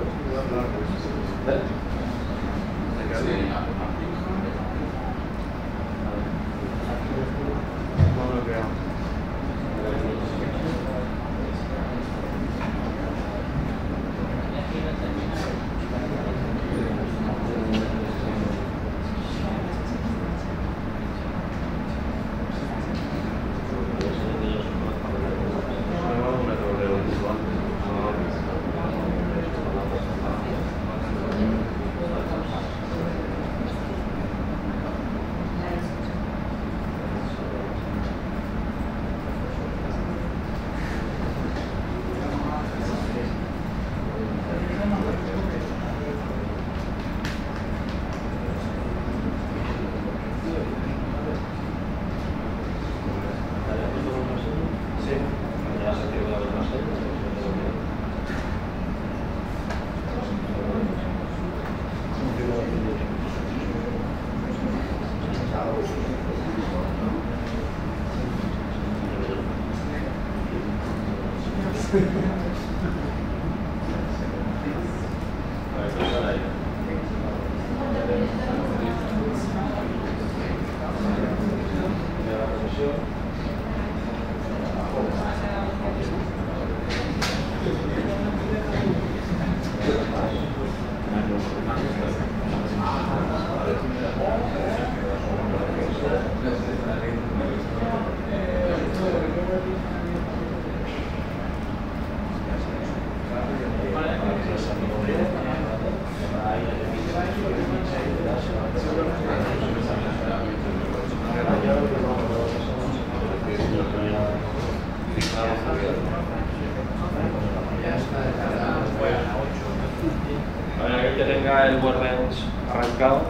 Que tenga el workbench arrancado,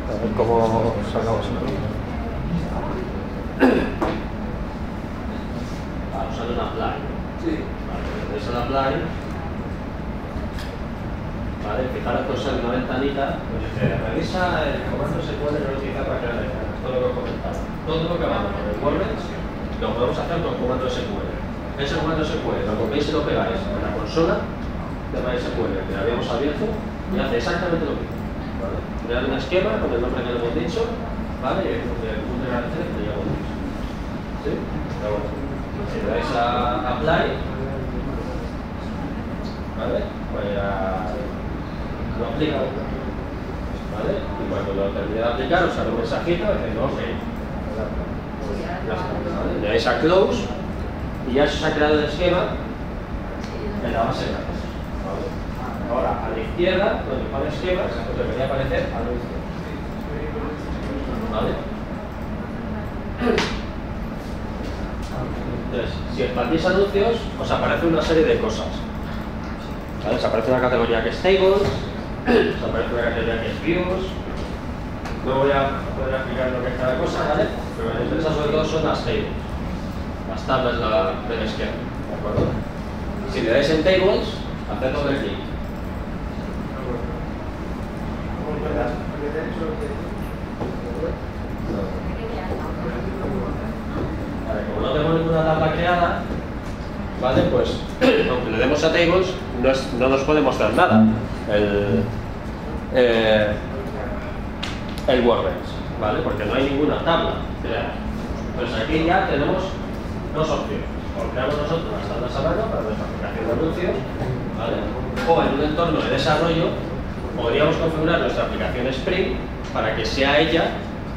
a ver cómo sacamos esto. Usar un apply. Sí. Vale, es el apply. Vale, fijaros que os sale una ventanita, pues dice, revisa el comando SQL que lo utiliza para crear ventanas. Todo lo que os comentaba. Todo lo que hagamos con el workbench lo podemos hacer con el comando SQL. Ese comando SQL lo copiáis y lo pegáis en la consola de MySQL que habíamos abierto y hace exactamente lo mismo, ¿vale? Crear un esquema con el nombre que le hemos dicho, ¿vale? Y el punto de garantía que ya hemos dicho, ¿sí? Pero bueno, si le dais a apply, ¿vale? Pues lo aplica, ¿vale? Y cuando lo termine de aplicar os sale un mensajito diciendo ok, ya está, ¿vale? Le dais a close y ya se os ha creado el esquema en la base de datos. Ahora, a la izquierda, donde pone esquemas, os debería aparecer anuncios. ¿Vale? Entonces, si expandís anuncios, os aparece una serie de cosas. ¿Vale? Os aparece una categoría que es tables, os aparece una categoría que es views. No voy a poder explicar lo que es cada cosa, ¿vale? Pero lo que me interesa sobre todo son las tables. Las tablas del esquema. ¿De acuerdo? Si le dais en tables, haced doble clic. Vale, como no tengo ninguna tabla creada, ¿vale? Pues aunque le demos a tables, no nos puede mostrar nada el workbench, ¿vale? Porque no hay ninguna tabla creada. Entonces aquí ya tenemos dos opciones: o creamos nosotros las tablas a mano para nuestra aplicación de anuncios, ¿vale? O en un entorno de desarrollo podríamos configurar nuestra aplicación Spring para que sea ella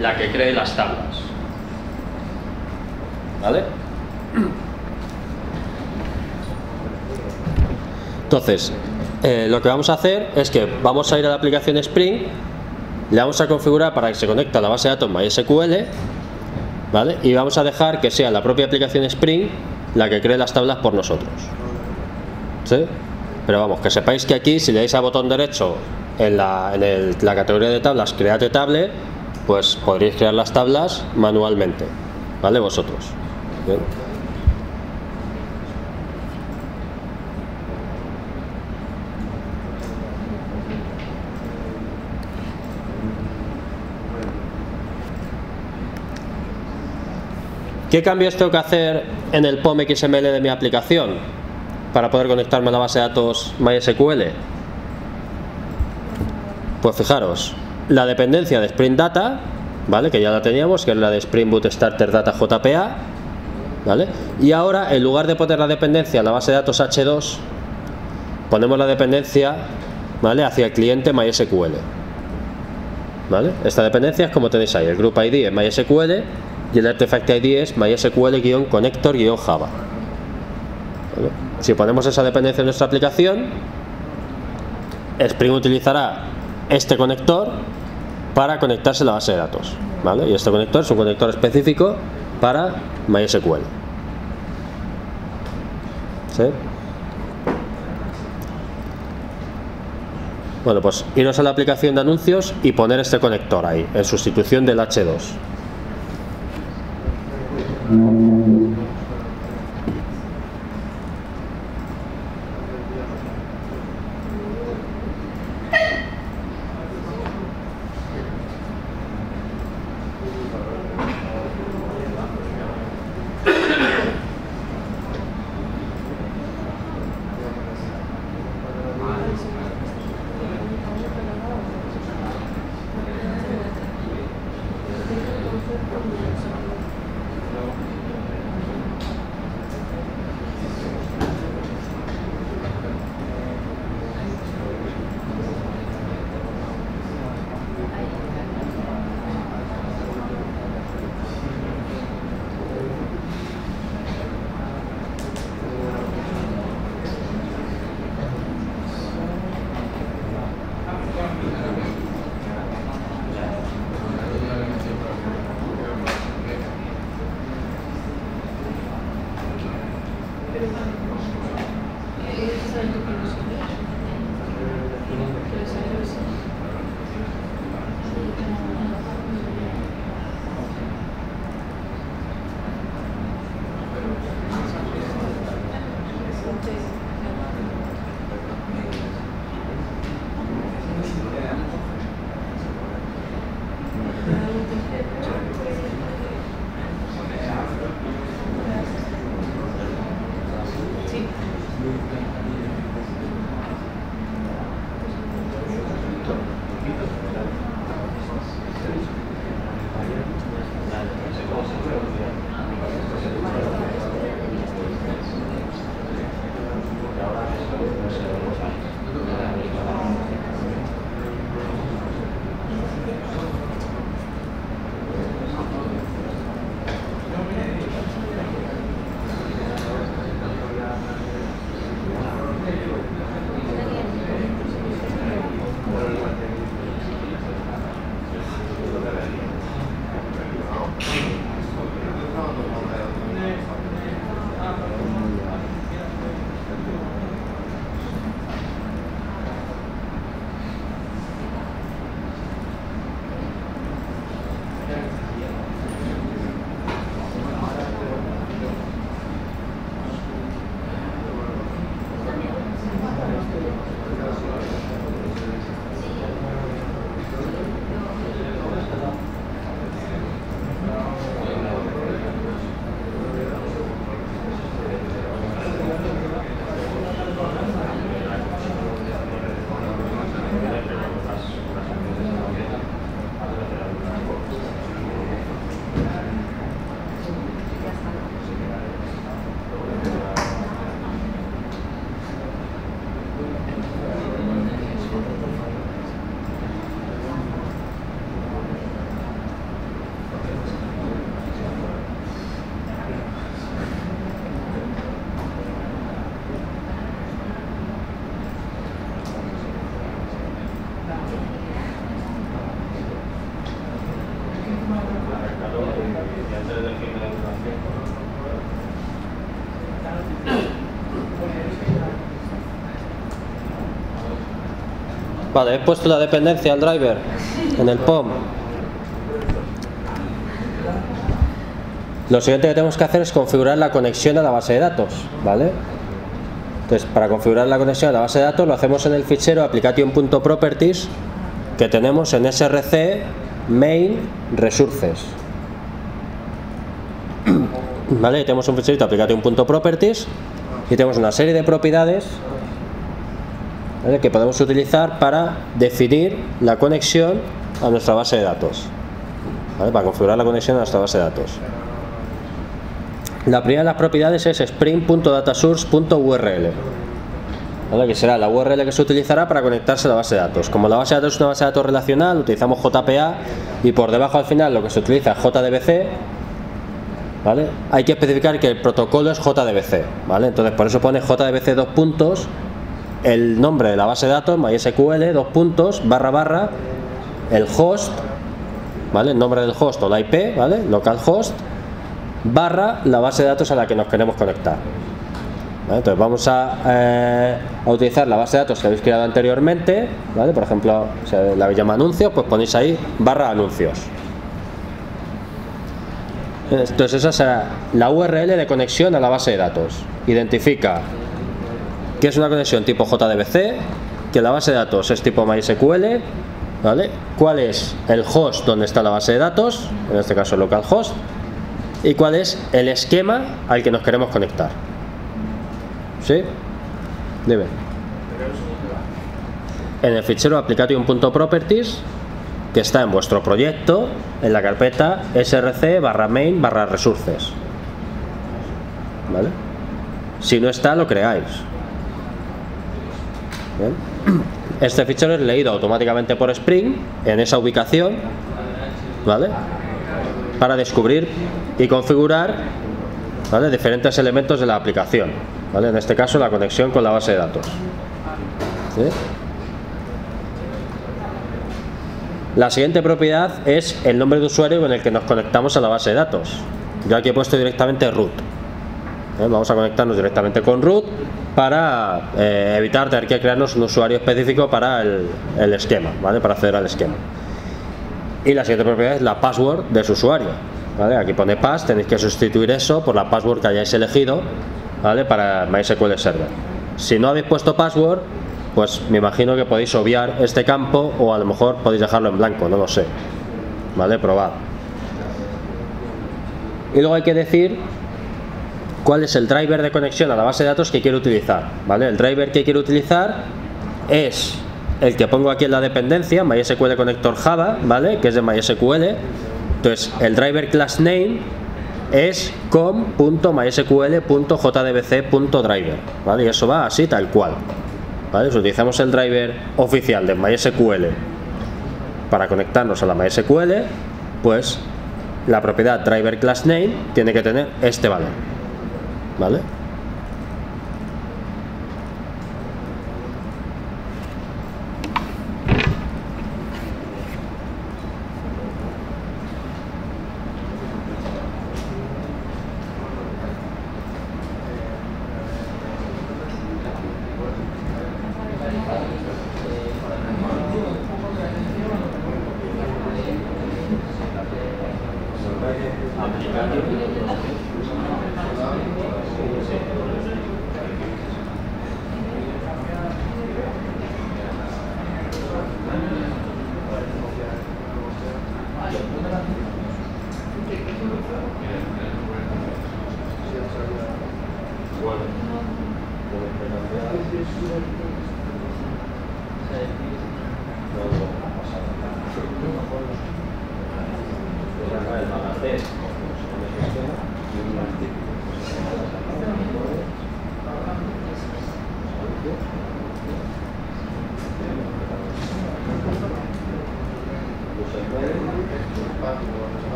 la que cree las tablas, ¿vale? Entonces, lo que vamos a hacer es que vamos a ir a la aplicación Spring, le vamos a configurar para que se conecte a la base de datos MySQL, ¿vale? Y vamos a dejar que sea la propia aplicación Spring la que cree las tablas por nosotros. ¿Sí? Pero vamos, que sepáis que aquí, si le dais al botón derecho en la categoría de tablas, create table, pues podréis crear las tablas manualmente, ¿vale? Vosotros. ¿Bien? ¿Qué cambios tengo que hacer en el POM XML de mi aplicación para poder conectarme a la base de datos MySQL? Pues fijaros, la dependencia de Spring Data, ¿vale? Que ya la teníamos, que es la de Spring Boot Starter Data JPA, ¿vale? Y ahora, en lugar de poner la dependencia en la base de datos H2, ponemos la dependencia, ¿vale?, hacia el cliente MySQL, ¿vale? Esta dependencia es como tenéis ahí, el Group ID es MySQL y el Artifact ID es MySQL-connector-Java, ¿vale? Si ponemos esa dependencia en nuestra aplicación, Spring utilizará este conector para conectarse a la base de datos, ¿vale? Y este conector es un conector específico para MySQL. ¿Sí? Bueno, pues iros a la aplicación de anuncios y poner este conector ahí, en sustitución del H2. Vale, he puesto la dependencia al driver en el POM. Lo siguiente que tenemos que hacer es configurar la conexión a la base de datos, ¿vale? Entonces, para configurar la conexión a la base de datos lo hacemos en el fichero application.properties que tenemos en src main resources. ¿Vale? Y tenemos un ficherito application.properties y tenemos una serie de propiedades, ¿vale?, que podemos utilizar para definir la conexión a nuestra base de datos, ¿vale?, para configurar la conexión a nuestra base de datos. La primera de las propiedades es spring.datasource.url, ¿vale?, que será la URL que se utilizará para conectarse a la base de datos. Como la base de datos es una base de datos relacional, utilizamos JPA y por debajo al final lo que se utiliza es JDBC, ¿vale? Hay que especificar que el protocolo es JDBC, ¿vale? Entonces por eso pone JDBC dos puntos, el nombre de la base de datos, MySQL, dos puntos, barra barra, el host, ¿vale?, el nombre del host o la IP, ¿vale?, localhost, barra la base de datos a la que nos queremos conectar. ¿Vale? Entonces vamos a utilizar la base de datos que habéis creado anteriormente, ¿vale? Por ejemplo, si la habéis llamado anuncios, pues ponéis ahí barra anuncios. Entonces esa será la URL de conexión a la base de datos. Identifica que es una conexión tipo JDBC, que la base de datos es tipo MySQL, ¿vale?, cuál es el host donde está la base de datos, en este caso localhost, y cuál es el esquema al que nos queremos conectar. ¿Sí? Dime. En el fichero application.properties que está en vuestro proyecto, en la carpeta src/main/resources, ¿vale? Si no está, lo creáis. Bien. Este fichero es leído automáticamente por Spring en esa ubicación, ¿vale?, para descubrir y configurar, ¿vale?, diferentes elementos de la aplicación, ¿vale?, en este caso la conexión con la base de datos. ¿Sí? La siguiente propiedad es el nombre de usuario con el que nos conectamos a la base de datos. Yo aquí he puesto directamente root. Vamos a conectarnos directamente con root para evitar tener que crearnos un usuario específico para el esquema, ¿vale?, para acceder al esquema. Y la siguiente propiedad es la password de su usuario, ¿vale? Aquí pone pass, tenéis que sustituir eso por la password que hayáis elegido, ¿vale?, para MySQL Server. Si no habéis puesto password, pues me imagino que podéis obviar este campo o a lo mejor podéis dejarlo en blanco, no lo sé, ¿vale? Probad. Y luego hay que decir cuál es el driver de conexión a la base de datos que quiero utilizar, ¿vale? El driver que quiero utilizar es el que pongo aquí en la dependencia, MySQL Connector Java, ¿vale?, que es de MySQL. Entonces el driver class name es com.mysql.jdbc.driver, ¿vale?, y eso va así tal cual, ¿vale? Si utilizamos el driver oficial de MySQL para conectarnos a la MySQL, pues la propiedad driver class name tiene que tener este valor, ¿vale?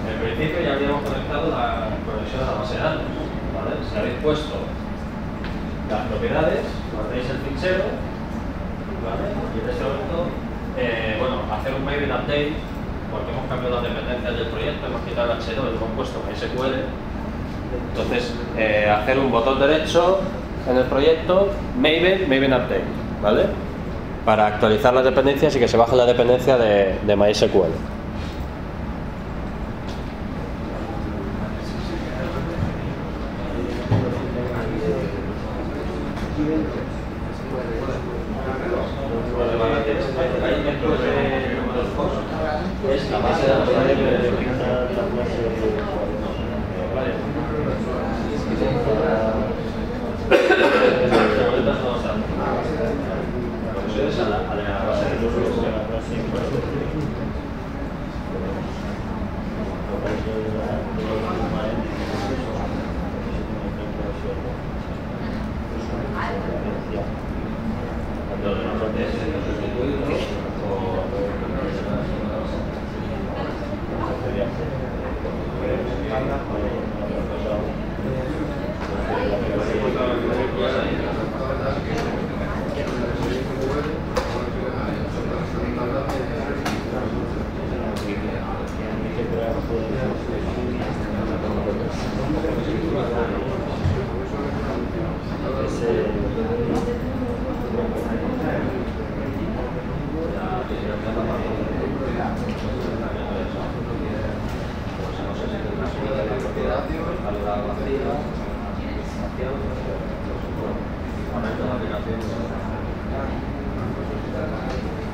En principio ya habríamos conectado la conexión a la base de datos, ¿vale? Si habéis puesto las propiedades, guardéis el fichero, ¿vale? Y en este momento, bueno, hacer un maybe update, porque hemos cambiado las dependencias del proyecto, hemos quitado el H2 y hemos puesto MySQL. Entonces, hacer un botón derecho en el proyecto, maybe update, ¿vale? Para actualizar las dependencias y que se baje la dependencia de MySQL. Es la base de datos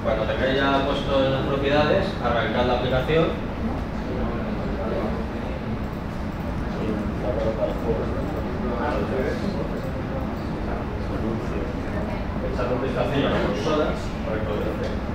Cuando tengáis ya puesto en las propiedades, arrancad la aplicación. Echad un vistazo a la consola para que podáis hacer.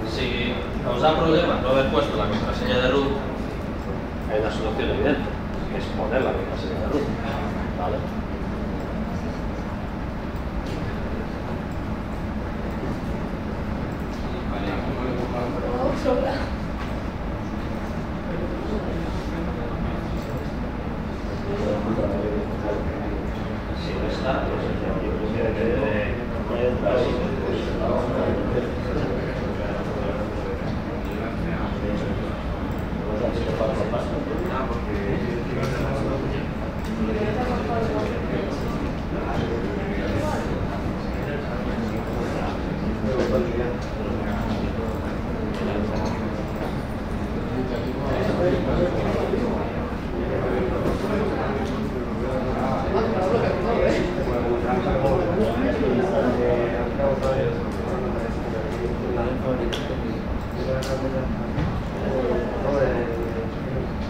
Si os da problemas no haber puesto la contraseña de root, hay una solución evidente, que es poner la contraseña de root, ¿vale? Si no está,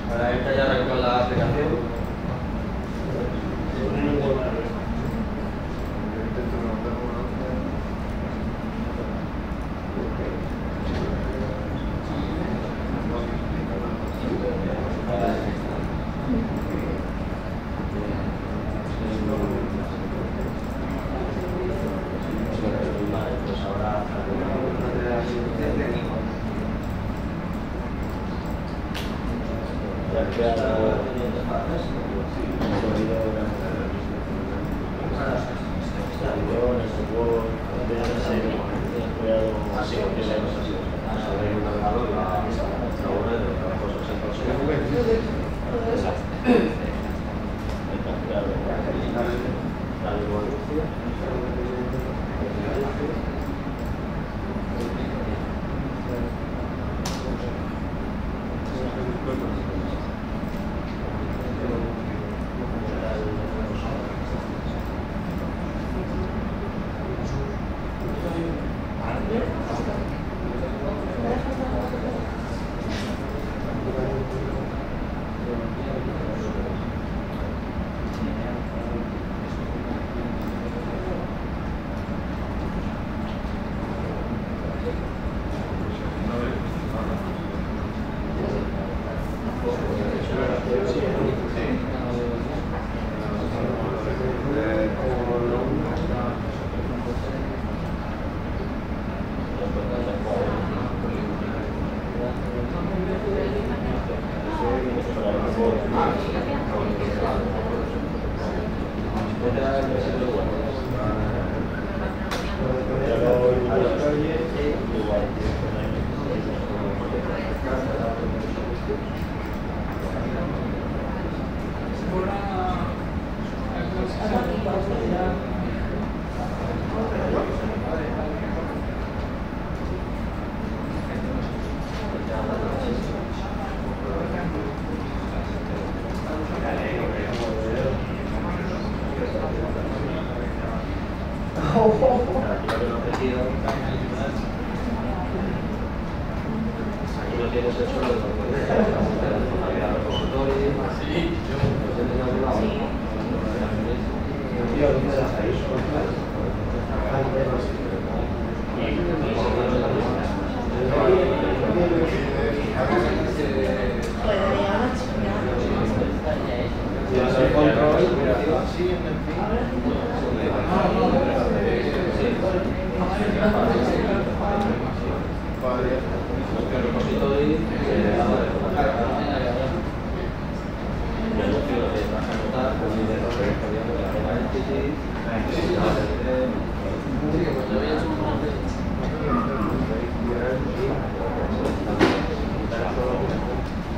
Para que ya arrancó la aplicación. Así que sobre un navegador la web de las cosas en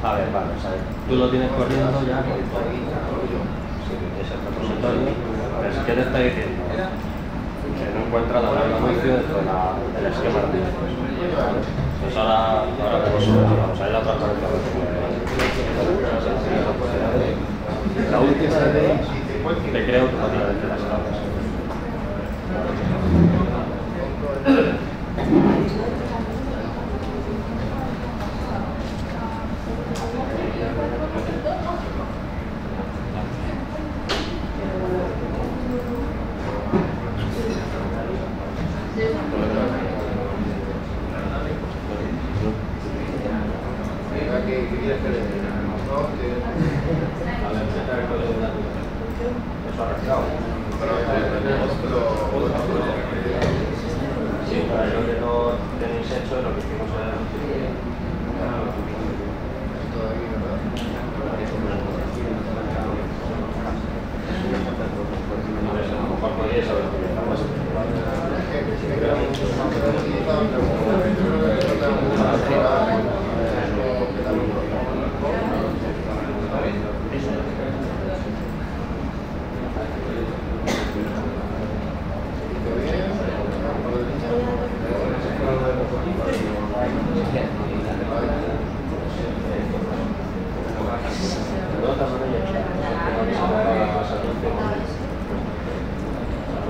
A ver, vale, o sea, tú lo tienes corriendo ya, es el repositorio, pero ¿qué te está diciendo? Que no encuentra la palabra anuncio dentro del esquema de pues ahora vamos a ver la transparencia. La última de te crea automáticamente las tablas. Sí, para lo que no tenéis hecho lo que hicimos era a lo mejor podríais haber utilizado más.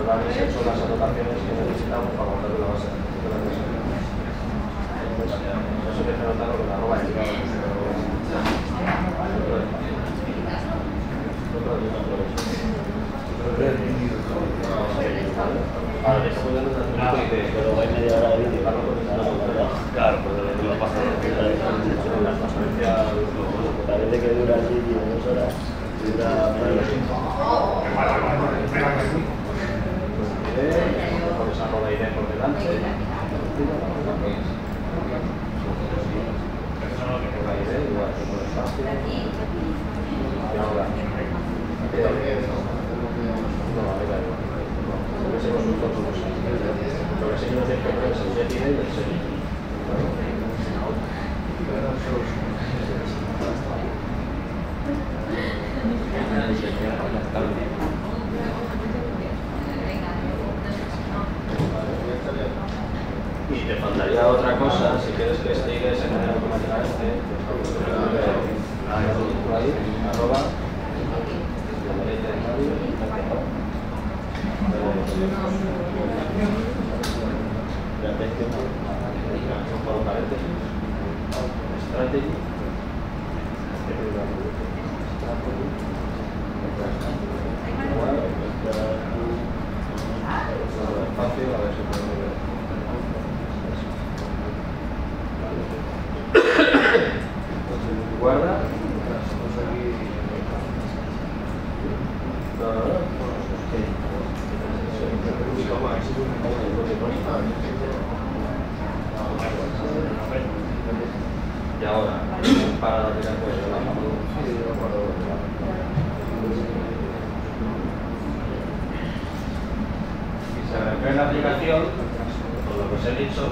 Habéis hecho las anotaciones que necesitamos para montar la base de la mesa. Eso hay que anotarlo con la arroba de ahora te puedo dar una pero hay media hora de vídeo. Claro, pero lo pasa las transferencias. Parece que dura el vídeo 2 horas. Dura por esa roda iré por delante. Igual que por espacio. Y ahora. No, arriba igual. Lo que hacemos nosotros. Lo que sí que tienes que poner es el getID y el setID. Y te faltaría otra cosa, si quieres que este ID se genere automáticamente, arroba strategy guarda. Y ahora, para la aplicación de la y se arranca en la aplicación, por lo que os he dicho,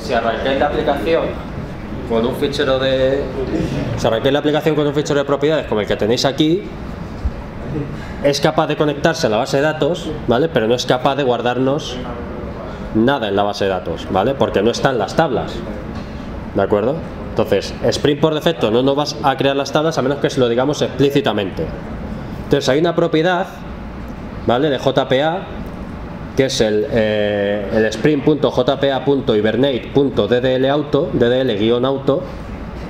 si arranquéis la aplicación con un fichero de... Si arranquéis la aplicación con un fichero de propiedades como el que tenéis aquí, es capaz de conectarse a la base de datos, ¿vale? Pero no es capaz de guardarnos nada en la base de datos, ¿vale? Porque no están las tablas, ¿de acuerdo? Entonces, Spring por defecto no nos vas a crear las tablas a menos que se lo digamos explícitamente. Entonces hay una propiedad, ¿vale? De JPA, que es el spring.jpa.hibernate.ddlauto, ddl-auto,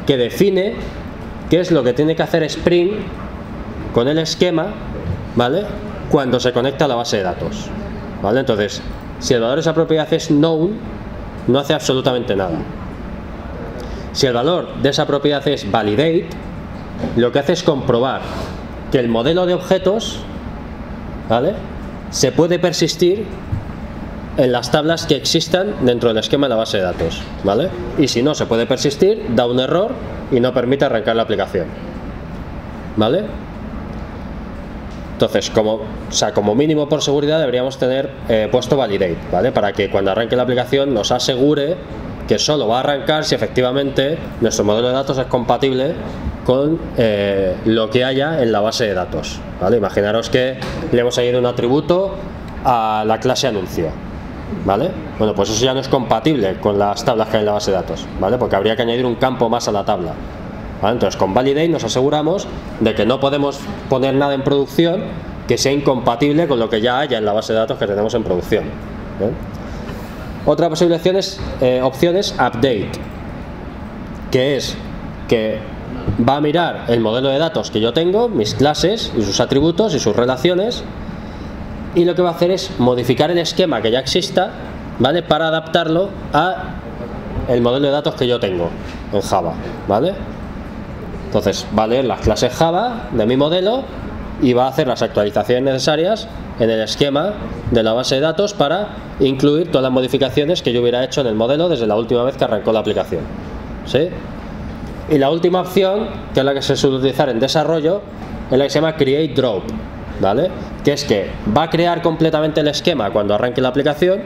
que define qué es lo que tiene que hacer Spring con el esquema, ¿vale? Cuando se conecta a la base de datos, ¿vale? Entonces, si el valor de esa propiedad es known, no hace absolutamente nada. Si el valor de esa propiedad es validate, lo que hace es comprobar que el modelo de objetos, ¿vale?, se puede persistir en las tablas que existan dentro del esquema de la base de datos, ¿vale? Y si no se puede persistir, da un error y no permite arrancar la aplicación, ¿vale? Entonces, como mínimo por seguridad deberíamos tener puesto validate, ¿vale? Para que cuando arranque la aplicación nos asegure que solo va a arrancar si efectivamente nuestro modelo de datos es compatible con lo que haya en la base de datos, ¿vale? Imaginaros que le hemos añadido un atributo a la clase anuncio, ¿vale? Bueno, pues eso ya no es compatible con las tablas que hay en la base de datos, ¿vale? Porque habría que añadir un campo más a la tabla, ¿vale? Entonces con validate nos aseguramos de que no podemos poner nada en producción que sea incompatible con lo que ya haya en la base de datos que tenemos en producción, ¿eh? Otra posible opción es update, que es que va a mirar el modelo de datos que yo tengo, mis clases y sus atributos y sus relaciones, y lo que va a hacer es modificar el esquema que ya exista, ¿vale?, para adaptarlo a el modelo de datos que yo tengo en Java, ¿vale? Entonces va a leer las clases Java de mi modelo y va a hacer las actualizaciones necesarias en el esquema de la base de datos para incluir todas las modificaciones que yo hubiera hecho en el modelo desde la última vez que arrancó la aplicación, ¿sí? Y la última opción, que es la que se suele utilizar en desarrollo, es la que se llama create drop, ¿vale? Que es que va a crear completamente el esquema cuando arranque la aplicación,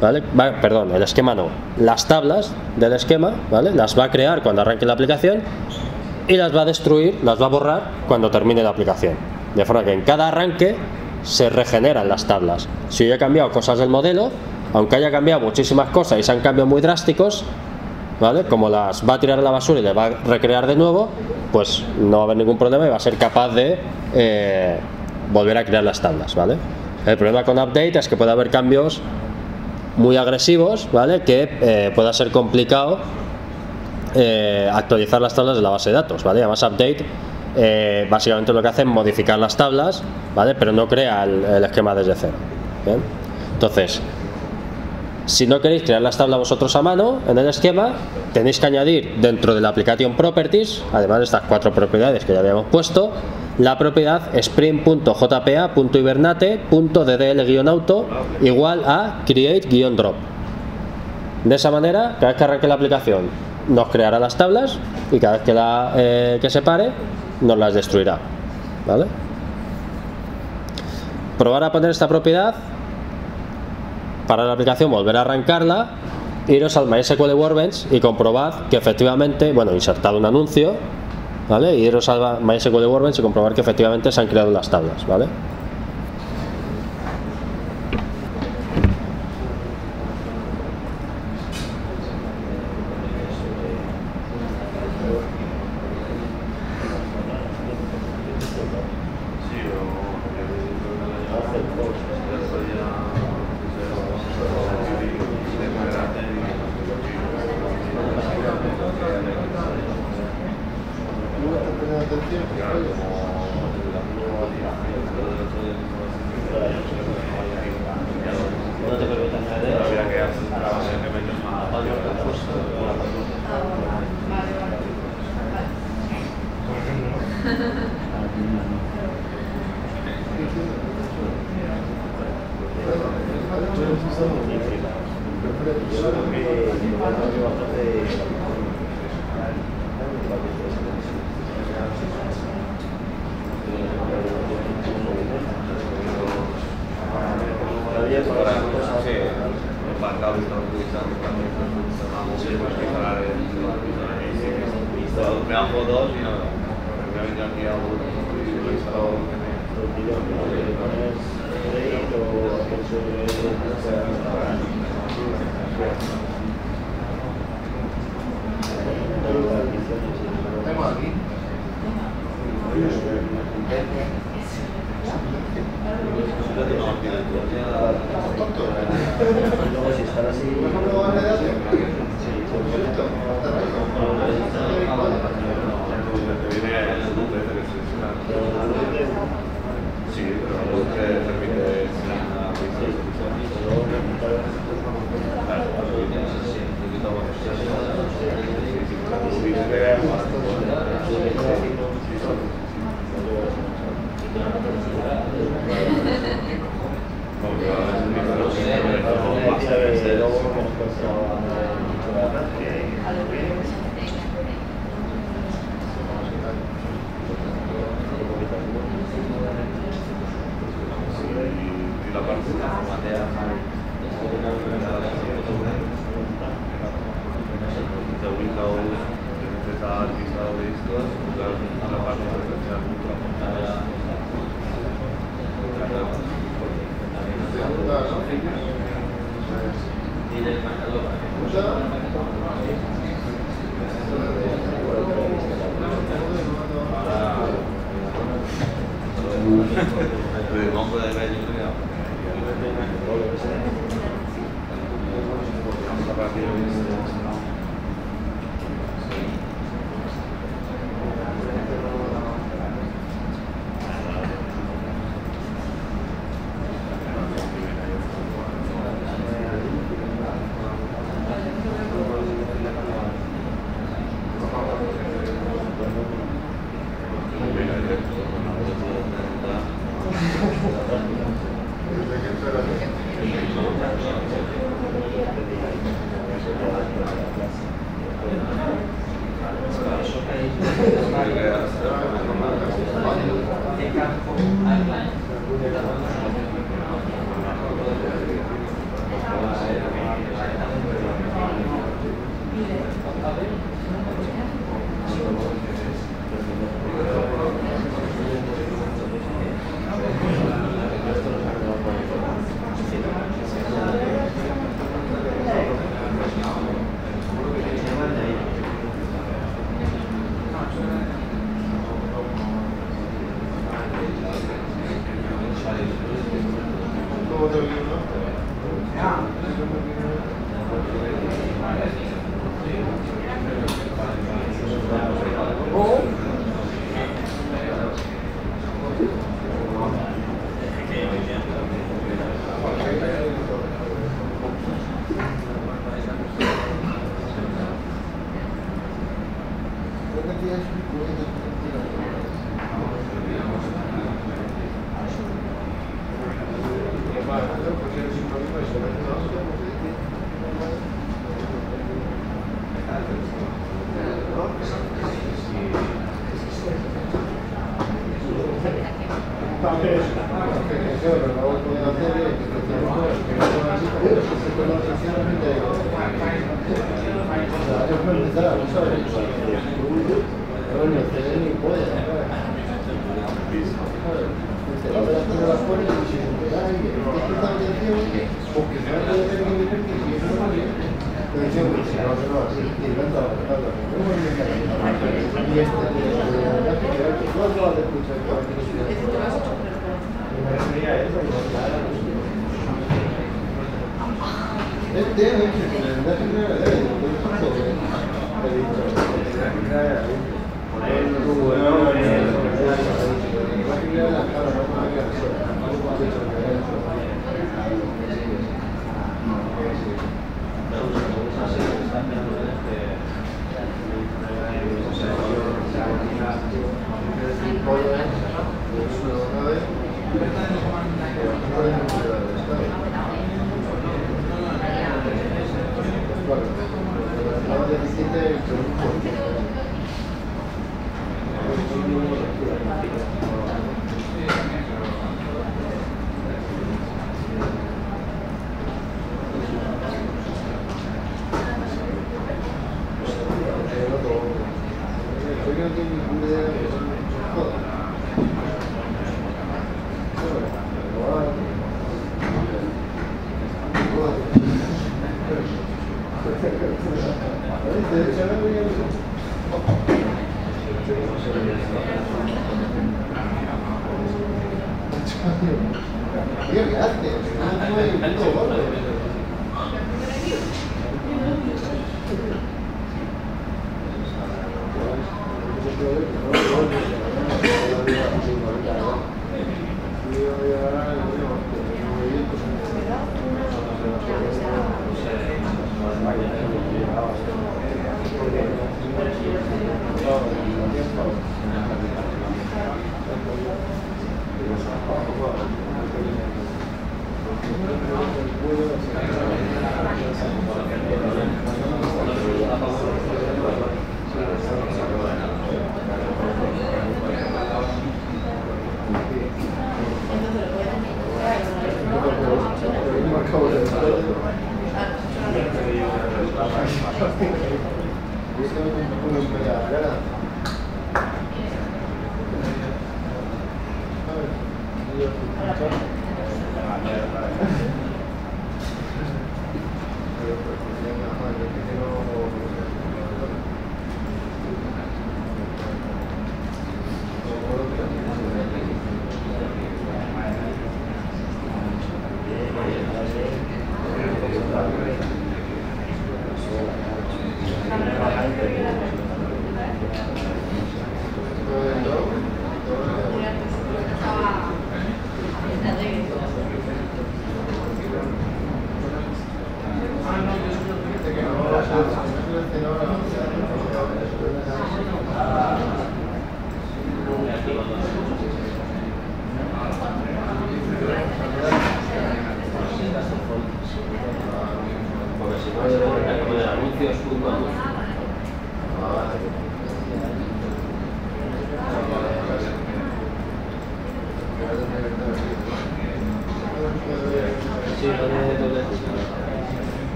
¿vale? Perdón, el esquema no, las tablas del esquema, ¿vale?, las va a crear cuando arranque la aplicación y las va a destruir, las va a borrar cuando termine la aplicación, de forma que en cada arranque se regeneran las tablas. Si yo he cambiado cosas del modelo, aunque haya cambiado muchísimas cosas y sean cambios muy drásticos, ¿vale?, como las va a tirar a la basura y le va a recrear de nuevo, pues no va a haber ningún problema y va a ser capaz de volver a crear las tablas, ¿vale? El problema con update es que puede haber cambios muy agresivos, ¿vale?, que pueda ser complicado actualizar las tablas de la base de datos, ¿vale? Además update básicamente lo que hace es modificar las tablas, ¿vale?, pero no crea el esquema desde cero, ¿bien? Entonces, si no queréis crear las tablas vosotros a mano en el esquema, tenéis que añadir dentro de la application properties, además de estas 4 propiedades que ya habíamos puesto, la propiedad spring.jpa.hibernate.ddl-auto igual a create-drop. De esa manera, cada vez que arranque la aplicación nos creará las tablas y cada vez que se pare nos las destruirá, ¿vale? probar a poner esta propiedad, parar la aplicación, volver a arrancarla, iros al MySQL Workbench y comprobad que efectivamente, bueno, insertad un anuncio, ¿vale? Y iros al MySQL Workbench y comprobar que efectivamente se han creado las tablas, ¿vale?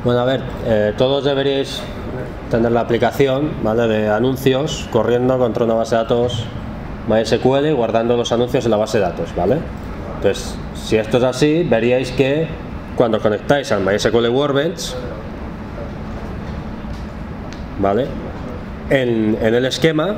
Bueno, a ver, todos deberíais tener la aplicación, ¿vale?, de anuncios corriendo contra una base de datos MySQL y guardando los anuncios en la base de datos, ¿vale? Entonces, si esto es así, veríais que cuando conectáis al MySQL Workbench, ¿vale?, en el esquema